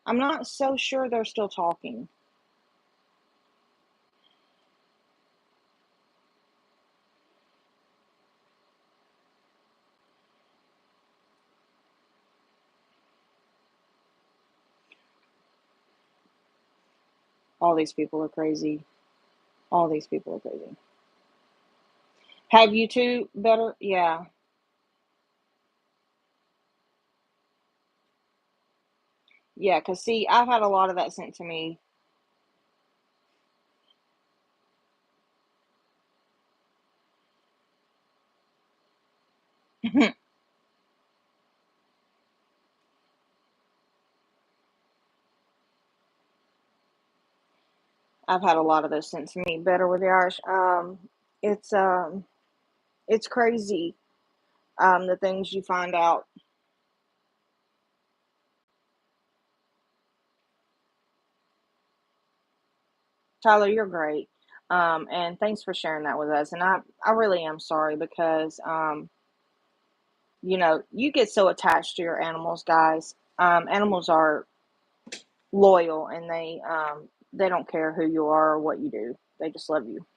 I'm not so sure they're still talking. All these people are crazy. All these people are crazy. Have you two better? Yeah. Yeah, cause see, I've had a lot of that sent to me. I've had a lot of those sent to me. Better with the Irish. It's um, it's crazy. The things you find out. Tyler, you're great. And thanks for sharing that with us. And I really am sorry because you get so attached to your animals, guys. Animals are loyal and they don't care who you are or what you do. They just love you.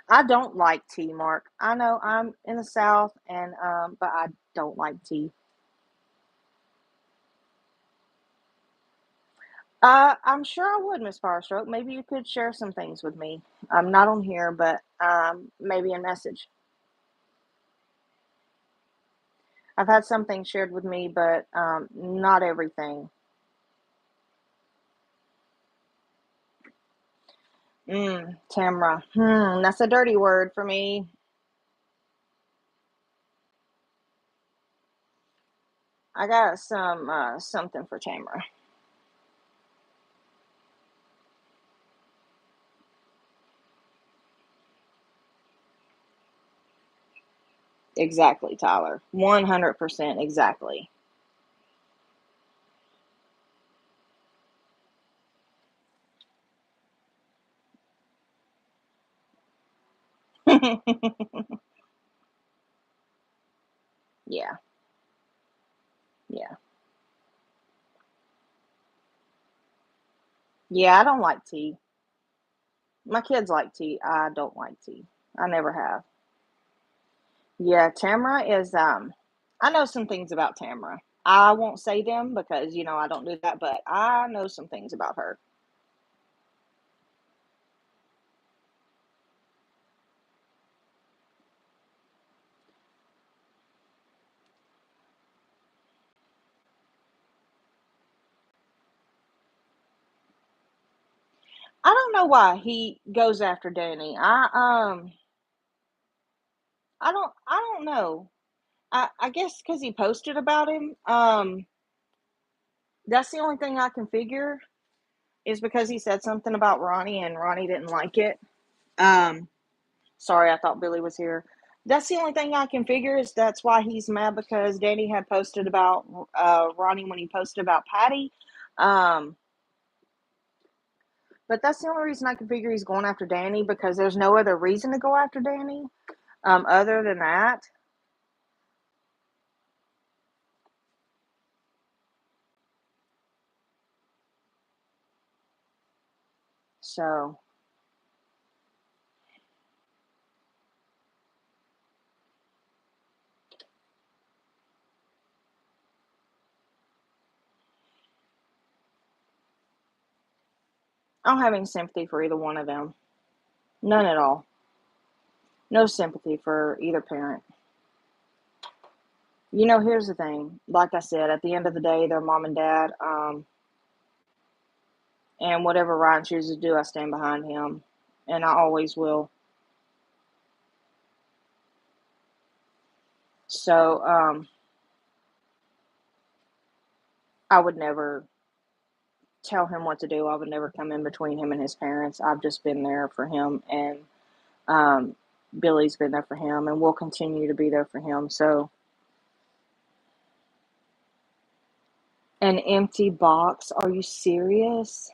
I don't like tea, Mark. I know I'm in the South, and but I don't like tea. I'm sure I would, Miss Firestroke. Maybe you could share some things with me. Not on here, but maybe a message. I've had some things shared with me, but not everything. Tamra. That's a dirty word for me. I got some something for Tamra. Exactly, Tyler. 100% exactly. Yeah, yeah, yeah. I don't like tea. My kids like tea. I don't like tea. I never have. Yeah, Tamara is I know some things about Tamara. I won't say them because I don't do that, but I know some things about her. I don't know why he goes after Danny. I don't know. I guess cuz he posted about him. That's the only thing I can figure is because he said something about Ronnie and Ronnie didn't like it. Um Sorry, I thought Billy was here. That's the only thing I can figure is that's why he's mad because Danny had posted about Ronnie when he posted about Patty. Um, but that's the only reason I can figure he's going after Danny because there's no other reason to go after Danny other than that. So I don't have any sympathy for either one of them. None at all. No sympathy for either parent. Here's the thing. Like I said, at the end of the day, they're mom and dad. And whatever Ryan chooses to do, I stand behind him. And I always will. So, I would never tell him what to do. I would never come in between him and his parents. I've just been there for him, and um, Billy's been there for him, and we'll continue to be there for him. So, an empty box? Are you serious?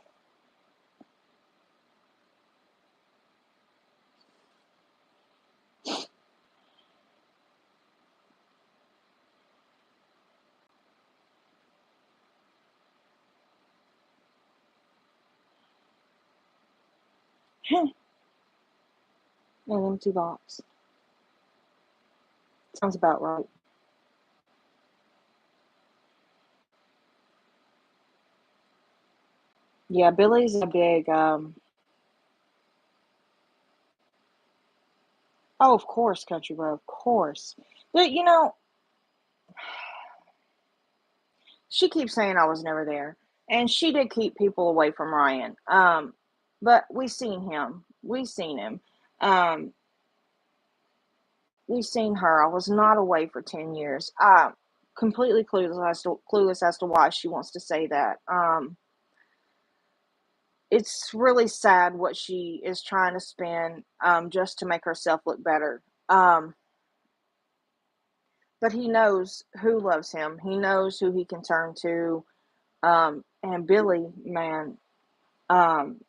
An empty box. Sounds about right. Yeah, Billy's a big, oh, of course, Country Road, of course. But, she keeps saying I was never there, and she did keep people away from Ryan. But we seen him. We seen him. Um, we seen her. I was not away for 10 years. Completely clueless as to why she wants to say that. It's really sad what she is trying to spin, just to make herself look better. But he knows who loves him. He knows who he can turn to. And Billy, man, um,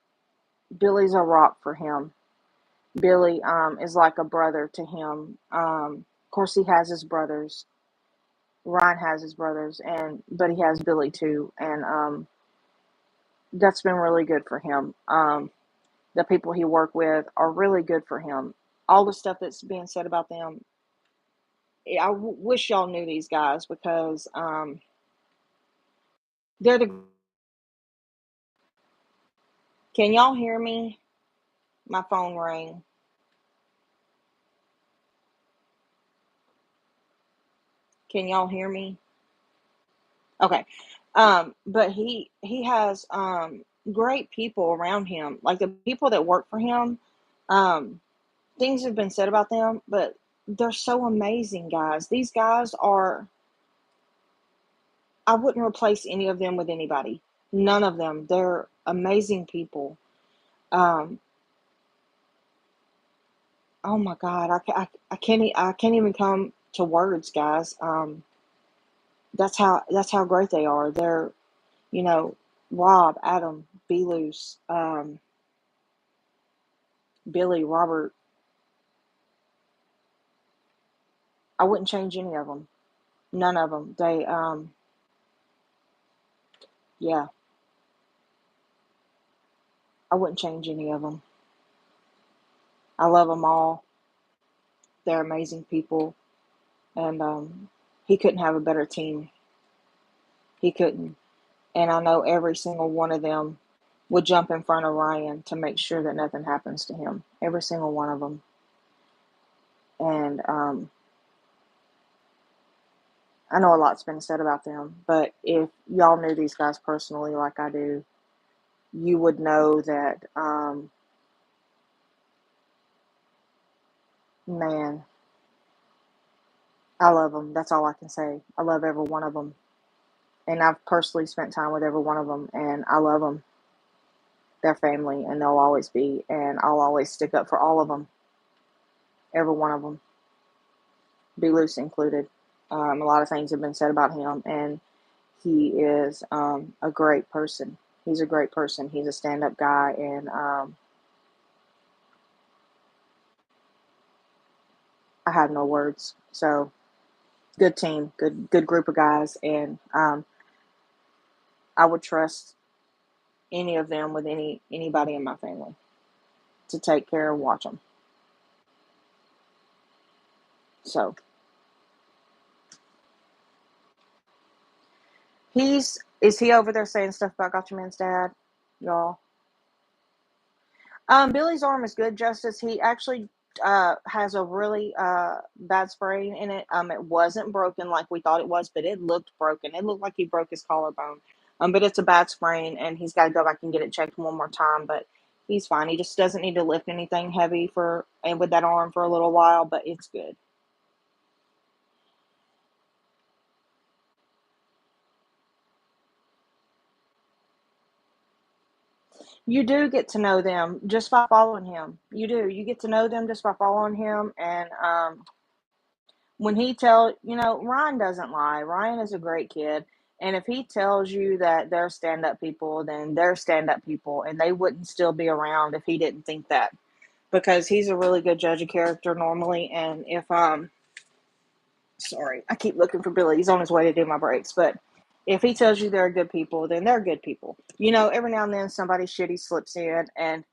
Billy's a rock for him. Billy is like a brother to him. Of course, he has his brothers. Ryan has his brothers, and but he has Billy too, and that's been really good for him. The people he worked with are really good for him. All the stuff that's being said about them, wish y'all knew these guys because they're the. Can y'all hear me? My phone rang. Can y'all hear me? Okay. But he has great people around him. Like the people that work for him, um, things have been said about them, but they're so amazing, guys. These guys are, I wouldn't replace any of them with anybody. None of them. They're amazing people. Um, oh my God, I can't even come to words, guys. That's how great they are. They're, you know, Rob, Adam, Be Loose, Billy, Robert. I wouldn't change any of them. None of them. Yeah, I wouldn't change any of them. I love them all. They're amazing people, and he couldn't have a better team. He couldn't. And I know every single one of them would jump in front of Ryan to make sure that nothing happens to him. Every single one of them. And I know a lot's been said about them, but if y'all knew these guys personally like I do, you would know that, man, I love them. That's all I can say. I love every one of them. And I've personally spent time with every one of them, and I love them. They're family, and they'll always be. And I'll always stick up for all of them, every one of them, Be Loose included. A lot of things have been said about him, and he is a great person. He's a great person. He's a stand up guy, and I have no words. So good team, good group of guys, and I would trust any of them with anybody in my family to take care and watch them. So he's is he over there saying stuff about Gotcha Man's dad, y'all? Billy's arm is good, Justice. He actually has a really bad sprain in it. It wasn't broken like we thought it was, but it looked broken. It looked like he broke his collarbone. But it's a bad sprain, and he's got to go back and get it checked one more time. But he's fine. He just doesn't need to lift anything heavy for and with that arm for a little while. But it's good. You do get to know them just by following him. You do. You get to know them just by following him, and when he tell Ryan doesn't lie. Ryan is a great kid, and if he tells you that they're stand-up people, then they're stand-up people, and they wouldn't still be around if he didn't think that, because he's a really good judge of character normally. And if sorry, I keep looking for Billy, he's on his way to do my breaks, but if he tells you they're good people, then they're good people. Every now and then somebody shitty slips in, and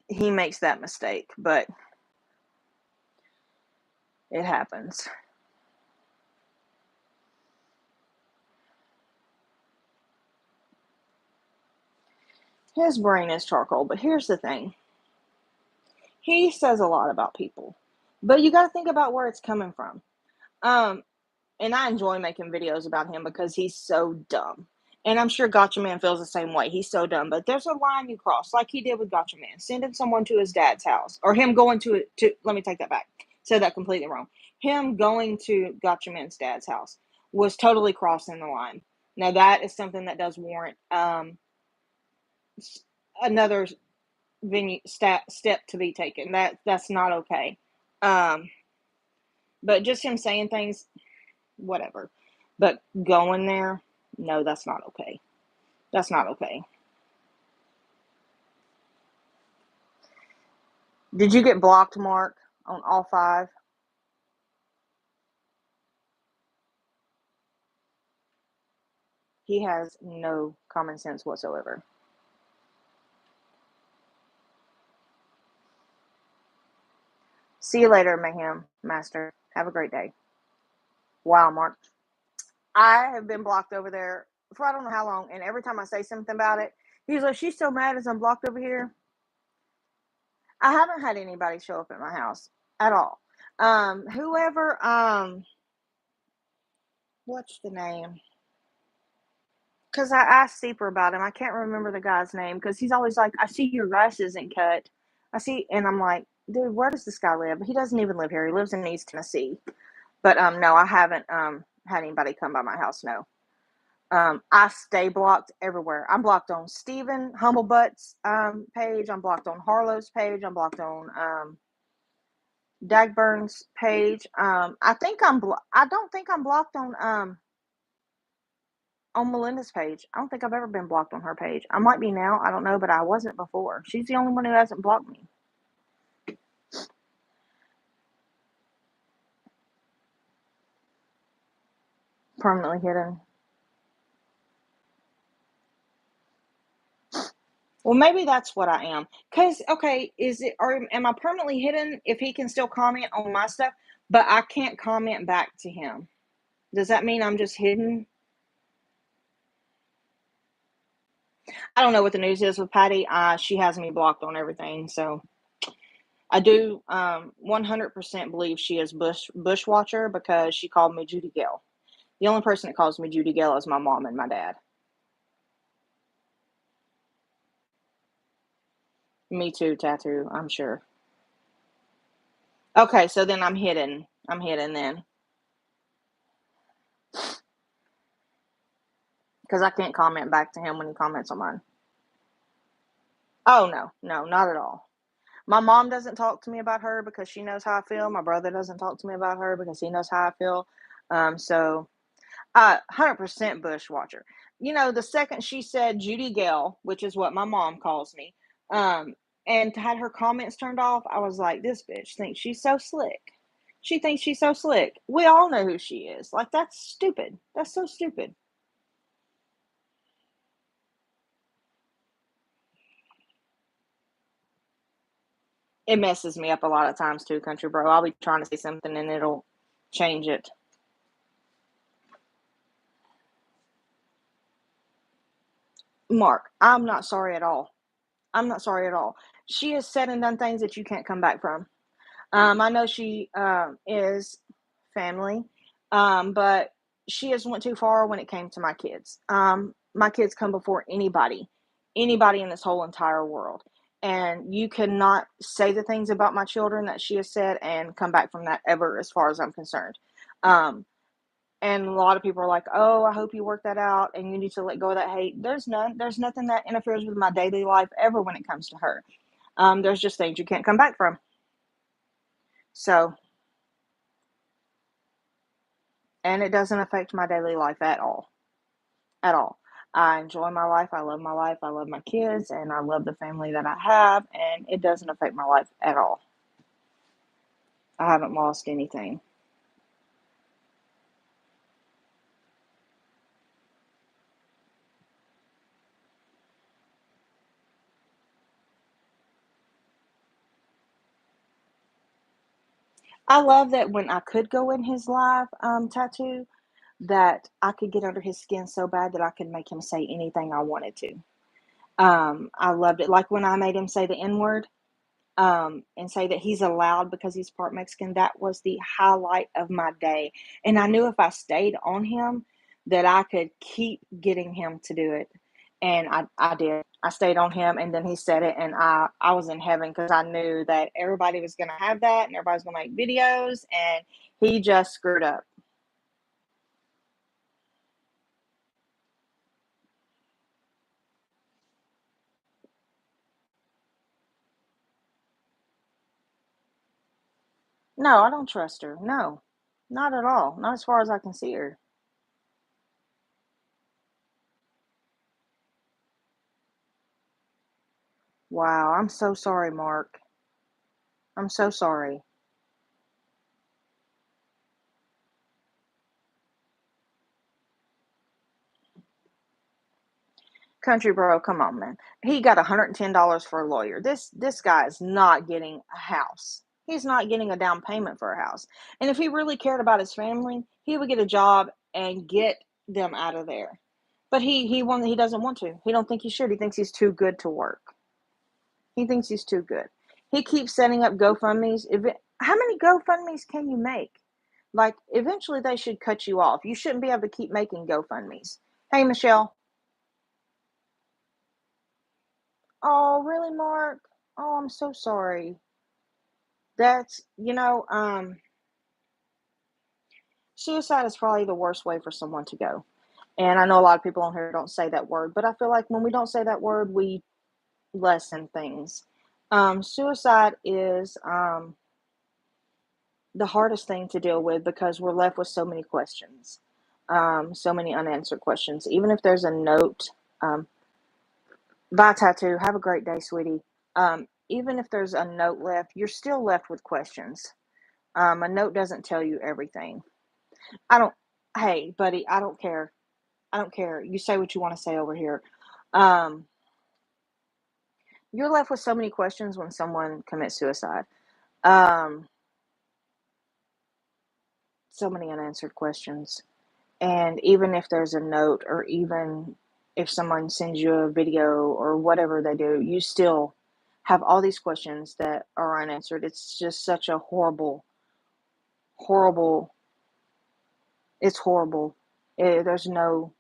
he makes that mistake, but it happens. His brain is charcoal, but here's the thing. He says a lot about people, but you got to think about where it's coming from. Um, and I enjoy making videos about him because he's so dumb. And I'm sure Gotcha Man feels the same way. He's so dumb, but there's a line you cross, like he did with Gotcha Man, sending someone to his dad's house, or him going to. Let me take that back. Said that completely wrong. Him going to Gotcha Man's dad's house was totally crossing the line. Now that is something that does warrant another step to be taken. That's not okay. Um, but just him saying things, whatever. But going there, no, that's not okay. That's not okay. Did you get blocked, Mark, on all 5? He has no common sense whatsoever. See you later, Mayhem Master. Have a great day. Wow, Mark. I have been blocked over there for I don't know how long, and every time I say something about it, he's like, "She's so mad as I'm blocked over here." I haven't had anybody show up at my house at all. Whoever, what's the name? Because I asked Seeper about him. I can't remember the guy's name because he's always like, I see your grass isn't cut. And I'm like, dude, where does this guy live? He doesn't even live here. He lives in East Tennessee. But no, I haven't had anybody come by my house. No. I stay blocked everywhere. I'm blocked on Stephen Humblebutt's page. I'm blocked on Harlow's page. I'm blocked on Dagburn's page. I think I don't think I'm blocked on Melinda's page. I don't think I've ever been blocked on her page. I might be now. I don't know, but I wasn't before. She's the only one who hasn't blocked me. Permanently hidden. Well, maybe that's what I am. Cause okay, am I permanently hidden if he can still comment on my stuff, but I can't comment back to him? Does that mean I'm just hidden? I don't know what the news is with Patty. She has me blocked on everything, so I do 100% believe she is Bushwatcher because she called me Judy Gale. The only person that calls me Judy Gale is my mom and my dad. Me too, Tattoo, I'm sure. Okay, so then I'm hidden. I'm hidden then. Because I can't comment back to him when he comments on mine. Oh, no, no, not at all. My mom doesn't talk to me about her because she knows how I feel. My brother doesn't talk to me about her because he knows how I feel. 100% Bushwatcher. You know, the second she said Judy Gale, which is what my mom calls me, and had her comments turned off, I was like, this bitch thinks she's so slick. She thinks she's so slick. We all know who she is. Like, that's stupid. That's so stupid. It messes me up a lot of times too, country bro. I'll be trying to say something and it'll change it. Mark, I'm not sorry at all. I'm not sorry at all. She has said and done things that you can't come back from. I know she is family, but she has went too far when it came to my kids. My kids come before anybody in this whole entire world. And you cannot say the things about my children that she has said and come back from that ever, as far as I'm concerned. Um, and a lot of people are like, "Oh, I hope you work that out, and you need to let go of that hate." There's nothing that interferes with my daily life ever when it comes to her. There's just things you can't come back from. So, and it doesn't affect my daily life at all, at all. I enjoy my life. I love my life. I love my kids, and I love the family that I have, and it doesn't affect my life at all. I haven't lost anything. I love that when I could go in his live, tattoo, that I could get under his skin so bad that I could make him say anything I wanted to. I loved it. Like when I made him say the N word, and say that he's allowed because he's part Mexican, that was the highlight of my day. And I knew if I stayed on him, that I could keep getting him to do it. And I did. I stayed on him, and then he said it, and I was in heaven because I knew that everybody was going to have that, and everybody's going to make videos, and he just screwed up. No, I don't trust her. No, not at all. Not as far as I can see her. Wow, I'm so sorry, Mark. I'm so sorry. Country bro, come on, man. He got $110 for a lawyer. This guy is not getting a house. He's not getting a down payment for a house. And if he really cared about his family, he would get a job and get them out of there. But he doesn't want to. He don't think he should. He thinks he's too good to work. He thinks he's too good. He keeps setting up GoFundMe's. How many GoFundMe's can you make? Like eventually they should cut you off. You shouldn't be able to keep making GoFundMe's. Hey Michelle. Oh, really, Mark? Oh, I'm so sorry. That's, suicide is probably the worst way for someone to go. And I know a lot of people on here don't say that word, but I feel like when we don't say that word, we lessen things. Suicide is the hardest thing to deal with because we're left with so many questions, so many unanswered questions. Even if there's a note, bye, tattoo. Have a great day, sweetie. Even if there's a note left, you're still left with questions. A note doesn't tell you everything. I don't, hey, buddy, I don't care. I don't care. You say what you want to say over here. Um, you're left with so many questions when someone commits suicide. Um, so many unanswered questions. And even if there's a note, or even if someone sends you a video or whatever they do, you still have all these questions that are unanswered. It's just such a horrible, horrible, it's horrible. There's no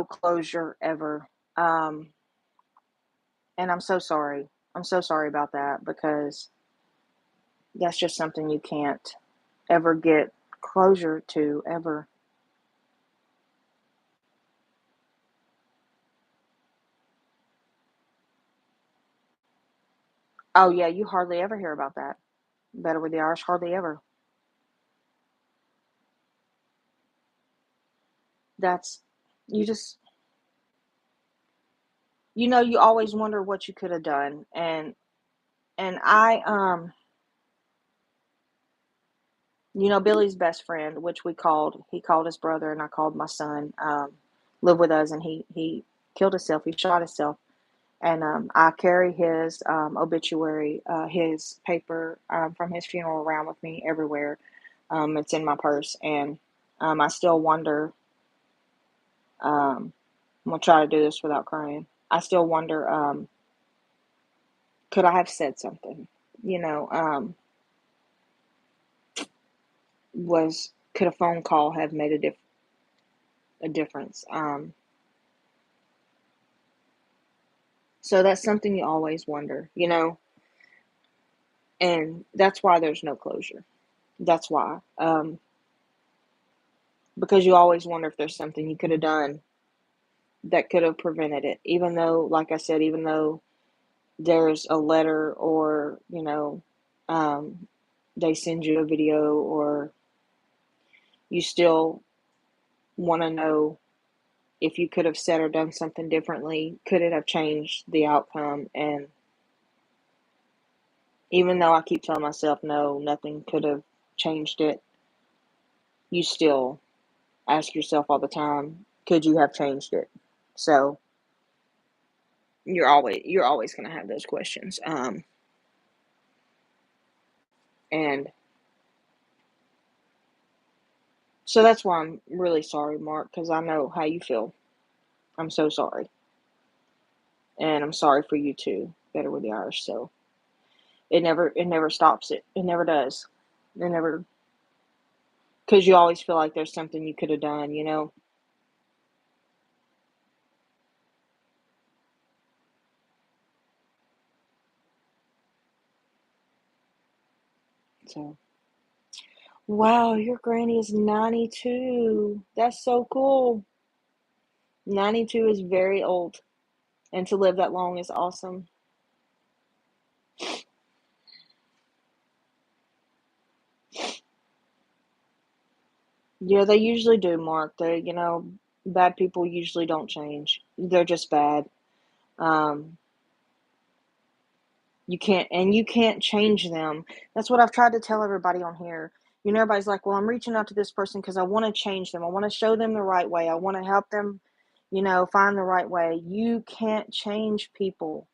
closure ever. Um, and I'm so sorry. I'm so sorry about that because that's just something you can't ever get closure to ever. Oh yeah, you hardly ever hear about that. Better with the Irish, hardly ever. That's you just you always wonder what you could have done. And Billy's best friend, which he called his brother and I called my son, lived with us, and he killed himself. He shot himself. And I carry his obituary, his paper from his funeral around with me everywhere. It's in my purse, and I still wonder. I'm gonna try to do this without crying. I still wonder, could I have said something? You know, was could a phone call have made a difference? So that's something you always wonder, and that's why there's no closure. That's why, because you always wonder if there's something you could have done that could have prevented it. Even though, like I said, even though there's a letter, or um, they send you a video, or you still want to know if you could have said or done something differently. Could it have changed the outcome? And even though I keep telling myself no, nothing could have changed it, you still ask yourself all the time, could you have changed it? So you're always going to have those questions. And so that's why I'm really sorry, Mark, because I know how you feel. I'm so sorry. And I'm sorry for you too, Better with the Irish. So it never stops it. It never does. It never, because you always feel like there's something you could have done, you know? So, wow, your granny is 92. That's so cool. 92 is very old. And to live that long is awesome. Yeah, they usually do, Mark. Bad people usually don't change. They're just bad. Um, you can't change them. That's what I've tried to tell everybody on here. Everybody's like, well, I'm reaching out to this person because I want to change them. I want to show them the right way. I want to help them, find the right way. You can't change people.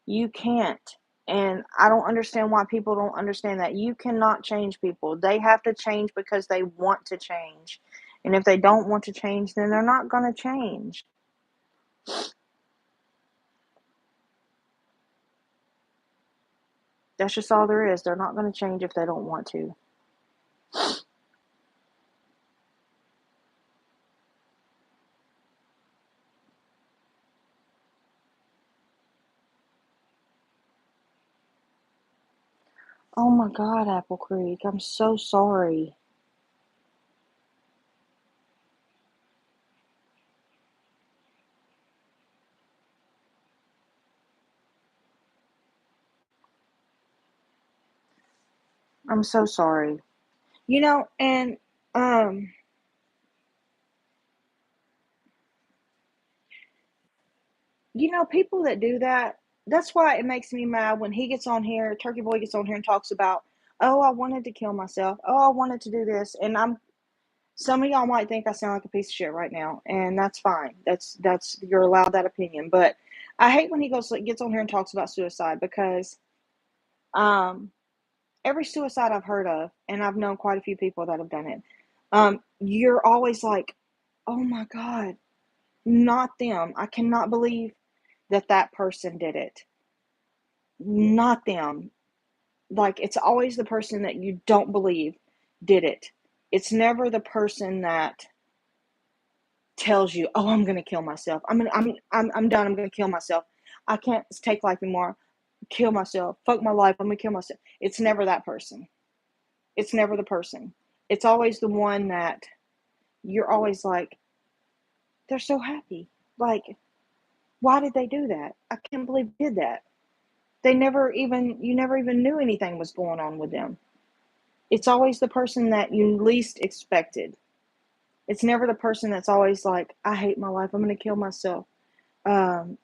You can't. And I don't understand why people don't understand that. You cannot change people. They have to change because they want to change. And if they don't want to change, then they're not going to change. That's just all there is. They're not going to change if they don't want to. Oh my God, Apple Creek. I'm so sorry. I'm so sorry. And um people that do that, that's why it makes me mad when he gets on here, Turkey Boy gets on here and talks about, "Oh, I wanted to kill myself. Oh, I wanted to do this." And some of y'all might think I sound like a piece of shit right now, and that's fine. That's you're allowed that opinion. But I hate when he gets on here and talks about suicide because um every suicide I've heard of, and I've known quite a few people that have done it, you're always like, "Oh my God, not them. I cannot believe that person did it. Not them." Like, it's always the person that you don't believe did it. It's never the person that tells you, "Oh, I'm gonna kill myself. I'm done. I'm gonna kill myself. I can't take life anymore. Kill myself. Fuck my life. I'm gonna kill myself." It's never that person. It's never the person. It's always the one that you're always like, they're so happy. Like, why did they do that? I can't believe they did that. You never even knew anything was going on with them. It's always the person that you least expected. It's never the person that's always like, "I hate my life. I'm going to kill myself.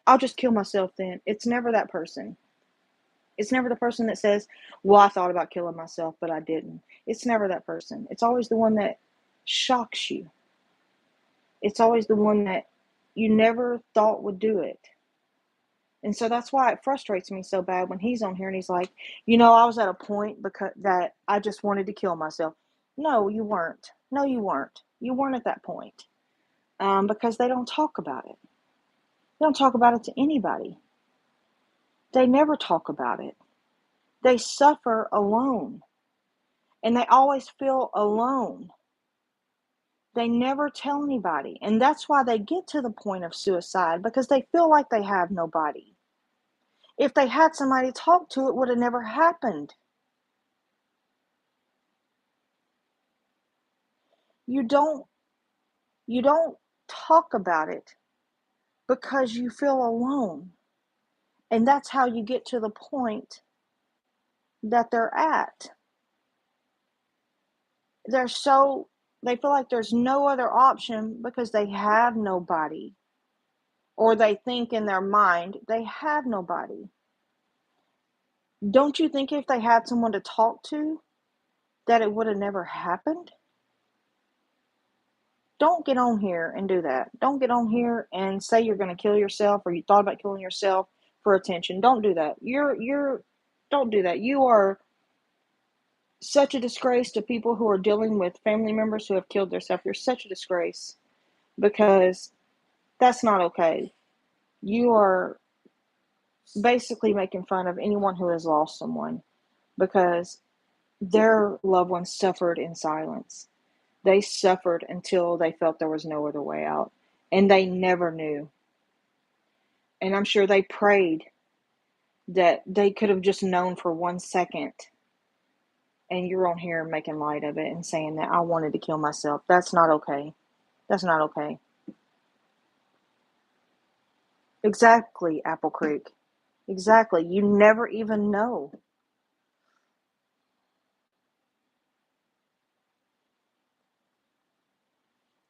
I'll just kill myself then." It's never that person. It's never the person that says, "Well, I thought about killing myself, but I didn't." It's never that person. It's always the one that shocks you. It's always the one that you never thought would do it. And so that's why it frustrates me so bad when he's on here and he's like, "I was at a point because that I just wanted to kill myself." No, you weren't. No, you weren't. You weren't at that point. Because they don't talk about it. They don't talk about it to anybody. They never talk about it. They suffer alone. And they always feel alone. They never tell anybody. And that's why they get to the point of suicide, because they feel like they have nobody. If they had somebody to talk to, it would have never happened. You don't you don't talk about it because you feel alone. And that's how you get to the point that they're at. They're so they feel like there's no other option because they have nobody, or they think in their mind they have nobody. Don't you think if they had someone to talk to that it would have never happened? Don't get on here and do that. Don't get on here and say you're going to kill yourself or you thought about killing yourself for attention. Don't do that. Don't do that. such a disgrace to people who are dealing with family members who have killed themselves. You're such a disgrace because that's not okay. You are basically making fun of anyone who has lost someone because their loved ones suffered in silence. They suffered until they felt there was no other way out, and they never knew. And I'm sure they prayed that they could have just known for 1 second. And you're on here making light of it and saying that I wanted to kill myself. That's not okay. That's not okay. Exactly, Apple Creek. Exactly. You never even know.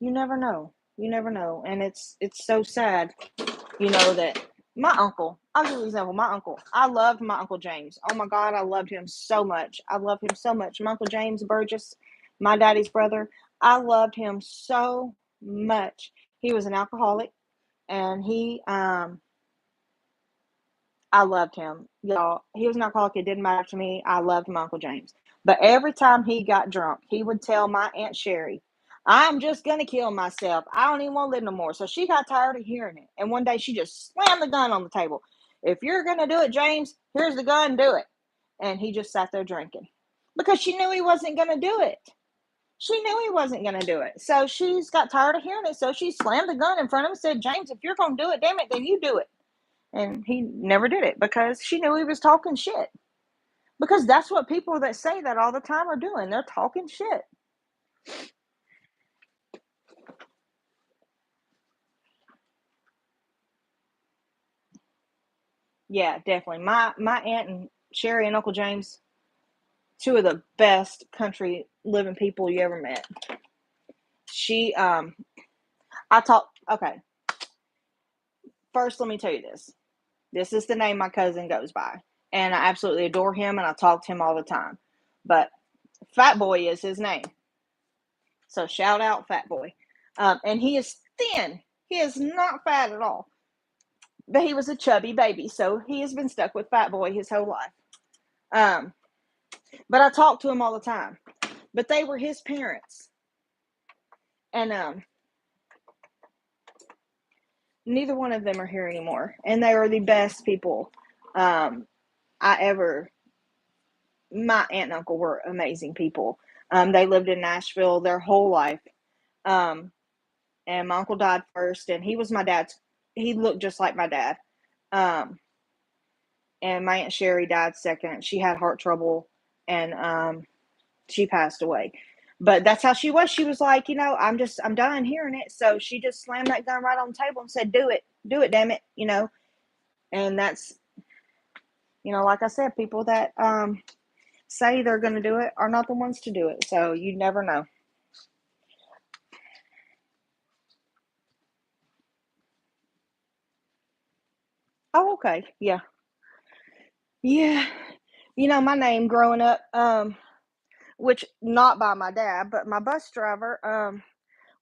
You never know. You never know. And it's so sad, that my uncle, I'll give you an example. My uncle, I loved my Uncle James. Oh my God, I loved him so much. I love him so much. My Uncle James Burgess, my daddy's brother, I loved him so much. He was an alcoholic and I loved him. Y'all, he was an alcoholic. It didn't matter to me. I loved my Uncle James. But every time he got drunk, he would tell my Aunt Sherry, I'm just going to kill myself. I don't even want to live no more. So she got tired of hearing it. And one day she just slammed the gun on the table. If you're going to do it, James, here's the gun, do it. And he just sat there drinking because she knew he wasn't going to do it. She knew he wasn't going to do it. So she's got tired of hearing it. So she slammed the gun in front of him and said, James, if you're going to do it, damn it, then you do it. And he never did it because she knew he was talking shit. Because that's what people that say that all the time are doing. They're talking shit. Yeah, definitely. My aunt and Sherry and Uncle James, two of the best country living people you ever met. She I talk okay. First let me tell you this. This is the name my cousin goes by. And I absolutely adore him and I talk to him all the time. But Fat Boy is his name. So shout out Fat Boy. And he is thin. He is not fat at all. But he was a chubby baby, so he has been stuck with Fat Boy his whole life. Um, but I talk to him all the time. But they were his parents, and neither one of them are here anymore. And they are the best people I ever. My aunt and uncle were amazing people. They lived in Nashville their whole life. Um, and my uncle died first, and he was my dad's. He looked just like my dad. Um, and my aunt Sherry died second. She had heart trouble, and she passed away. But that's how she was. She was like, I'm done hearing it. So she just slammed that gun right on the table and said, do it, damn it. And that's, like I said, people that say they're going to do it are not the ones to do it. So you never know. Oh, okay. Yeah. Yeah. My name growing up, which not by my dad, but my bus driver,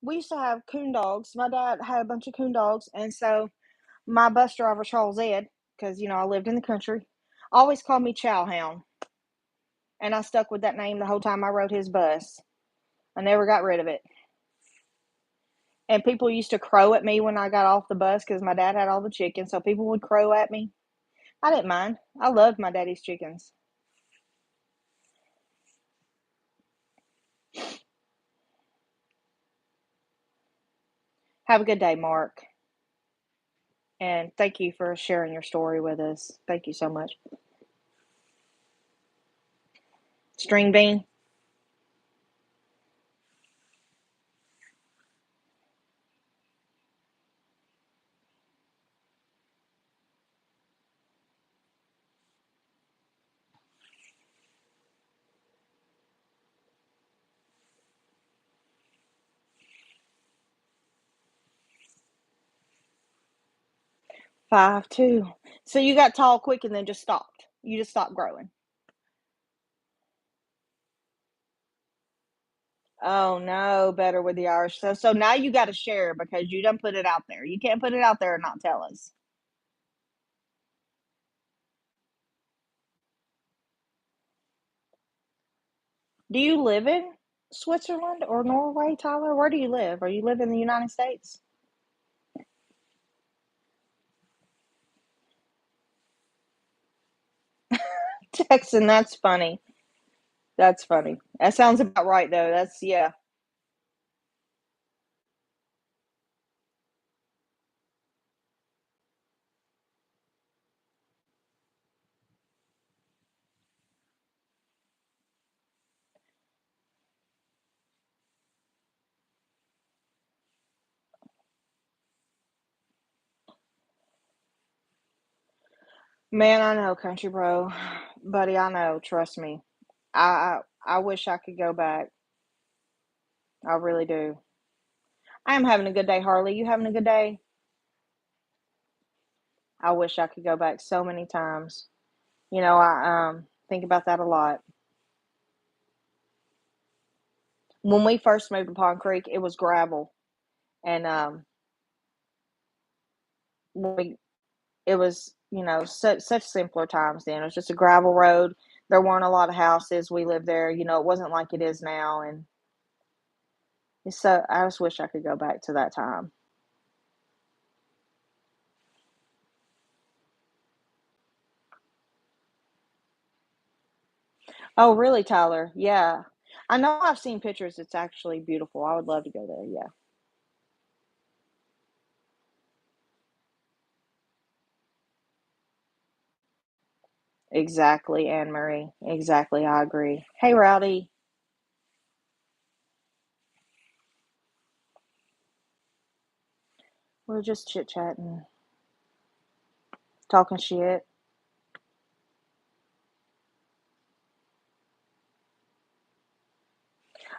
we used to have coon dogs. My dad had a bunch of coon dogs. And so my bus driver, Charles Ed, because, I lived in the country, always called me Chowhound. And I stuck with that name the whole time I rode his bus. I never got rid of it. And people used to crow at me when I got off the bus because my dad had all the chickens. So people would crow at me. I didn't mind. I loved my daddy's chickens. Have a good day, Mark. And thank you for sharing your story with us. Thank you so much. String bean. 5'2". So you got tall quick and then just stopped. You just stopped growing. Oh no, better with the Irish. So now you got to share because you done put it out there. You can't put it out there and not tell us. Do you live in Switzerland or Norway, Tyler? Where do you live? Or you live in the United States? Texan, that's funny. That's funny. That sounds about right though. That's yeah. Man, I know, country bro. Buddy, I know, trust me. I wish I could go back. I really do. I am having a good day, Harley. You having a good day? I wish I could go back so many times. I think about that a lot. When we first moved to Pond Creek, it was gravel, and we it was such simpler times then. It was just a gravel road. There weren't a lot of houses. We lived there. It wasn't like it is now, and so I just wish I could go back to that time. Oh, really, Tyler? Yeah. I know I've seen pictures. It's actually beautiful. I would love to go there. Yeah. Exactly, Anne Marie. Exactly. I agree. Hey, Rowdy. We're just chit chatting, talking shit.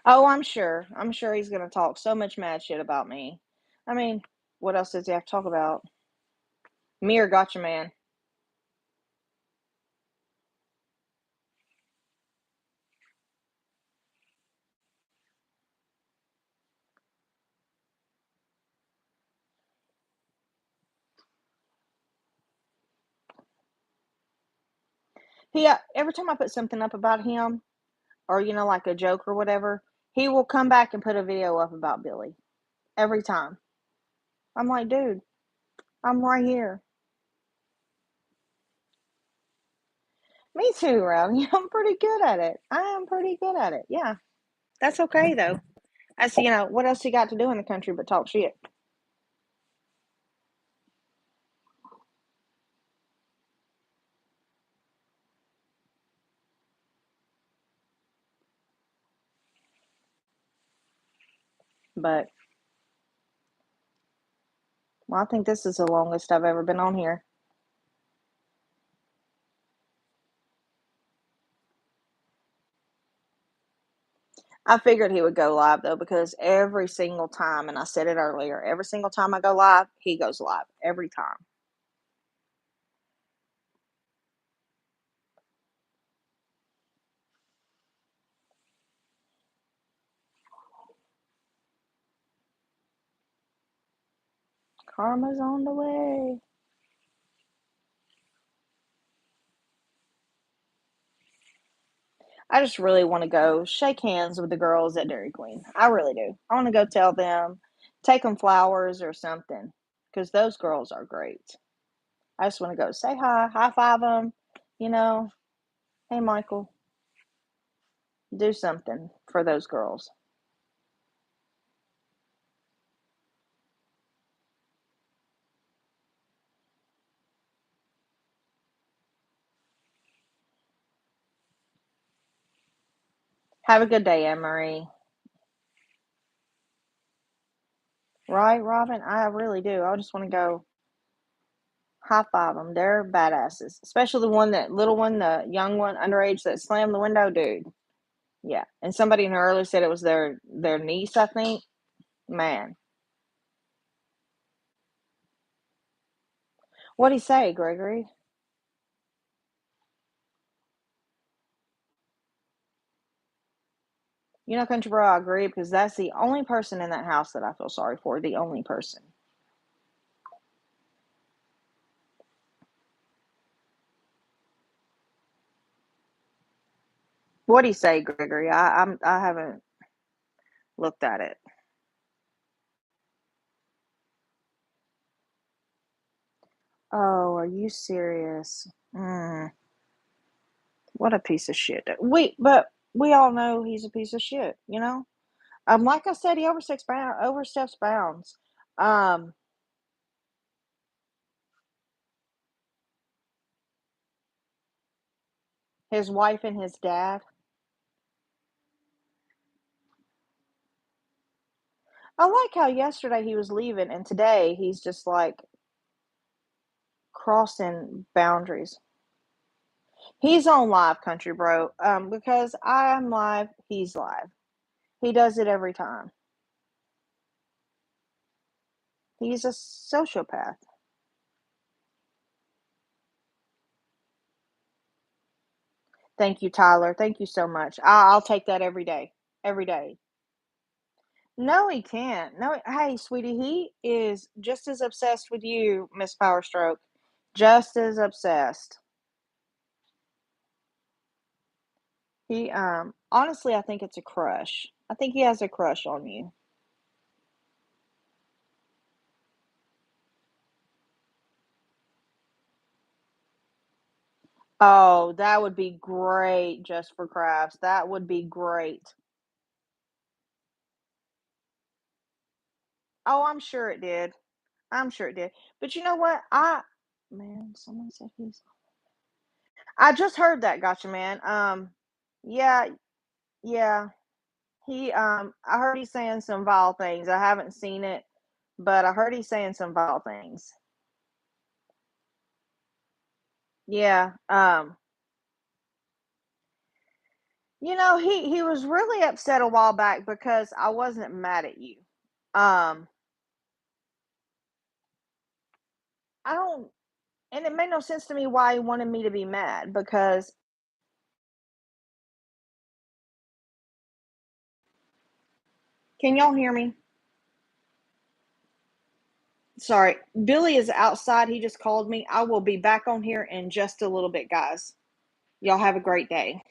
Oh, I'm sure. I'm sure he's going to talk so much mad shit about me. I mean, what else does he have to talk about? Me or Gotcha Man? Every time I put something up about him, or like a joke or whatever, he will come back and put a video up about Billy every time. I'm like, dude, I'm right here. Me too, Rowdy. I'm pretty good at it. I am pretty good at it. Yeah, that's okay though. That's what else you got to do in the country but talk shit. But well, I think this is the longest I've ever been on here. I figured he would go live though because every single time, and I said it earlier, every single time I go live, he goes live every time. Karma's on the way. I just really want to go shake hands with the girls at Dairy Queen. I really do. I want to go tell them, take them flowers or something, because those girls are great. I just want to go say hi, high five them, you know, hey, Michael, do something for those girls. Have a good day, Anne Marie. Right, Robin? I really do. I just want to go high five them. They're badasses, especially the one, that little one, the young one, underage, that slammed the window, dude. Yeah, and somebody in earlier said it was their niece, I think. Man, what'd he say, Gregory? Country Bro, I agree because that's the only person in that house that I feel sorry for. The only person. What'd he say, Gregory? I haven't looked at it. Oh, are you serious? What a piece of shit. But we all know he's a piece of shit, you know? Like I said, he oversteps bounds. Um, his wife and his dad. I like how yesterday he was leaving and today he's just like crossing boundaries. He's on live country, bro. Because I'm live, he's live. He does it every time. He's a sociopath. Thank you, Tyler. Thank you so much. I'll take that every day. Every day. No, he can't. No, hey, sweetie, he is just as obsessed with you, Miss Powerstroke. Just as obsessed. He honestly, I think it's a crush. I think he has a crush on you. Oh, that would be great just for crafts. That would be great. Oh, I'm sure it did. I'm sure it did. But you know what? Man, someone said he's I just heard that, gotcha, man. Yeah, yeah. I heard he's saying some vile things. I haven't seen it, but I heard he's saying some vile things. Yeah. He was really upset a while back because I wasn't mad at you. Um, I don't, and it made no sense to me why he wanted me to be mad because can y'all hear me? Sorry, Billy is outside. He just called me. I will be back on here in just a little bit, guys. Y'all have a great day.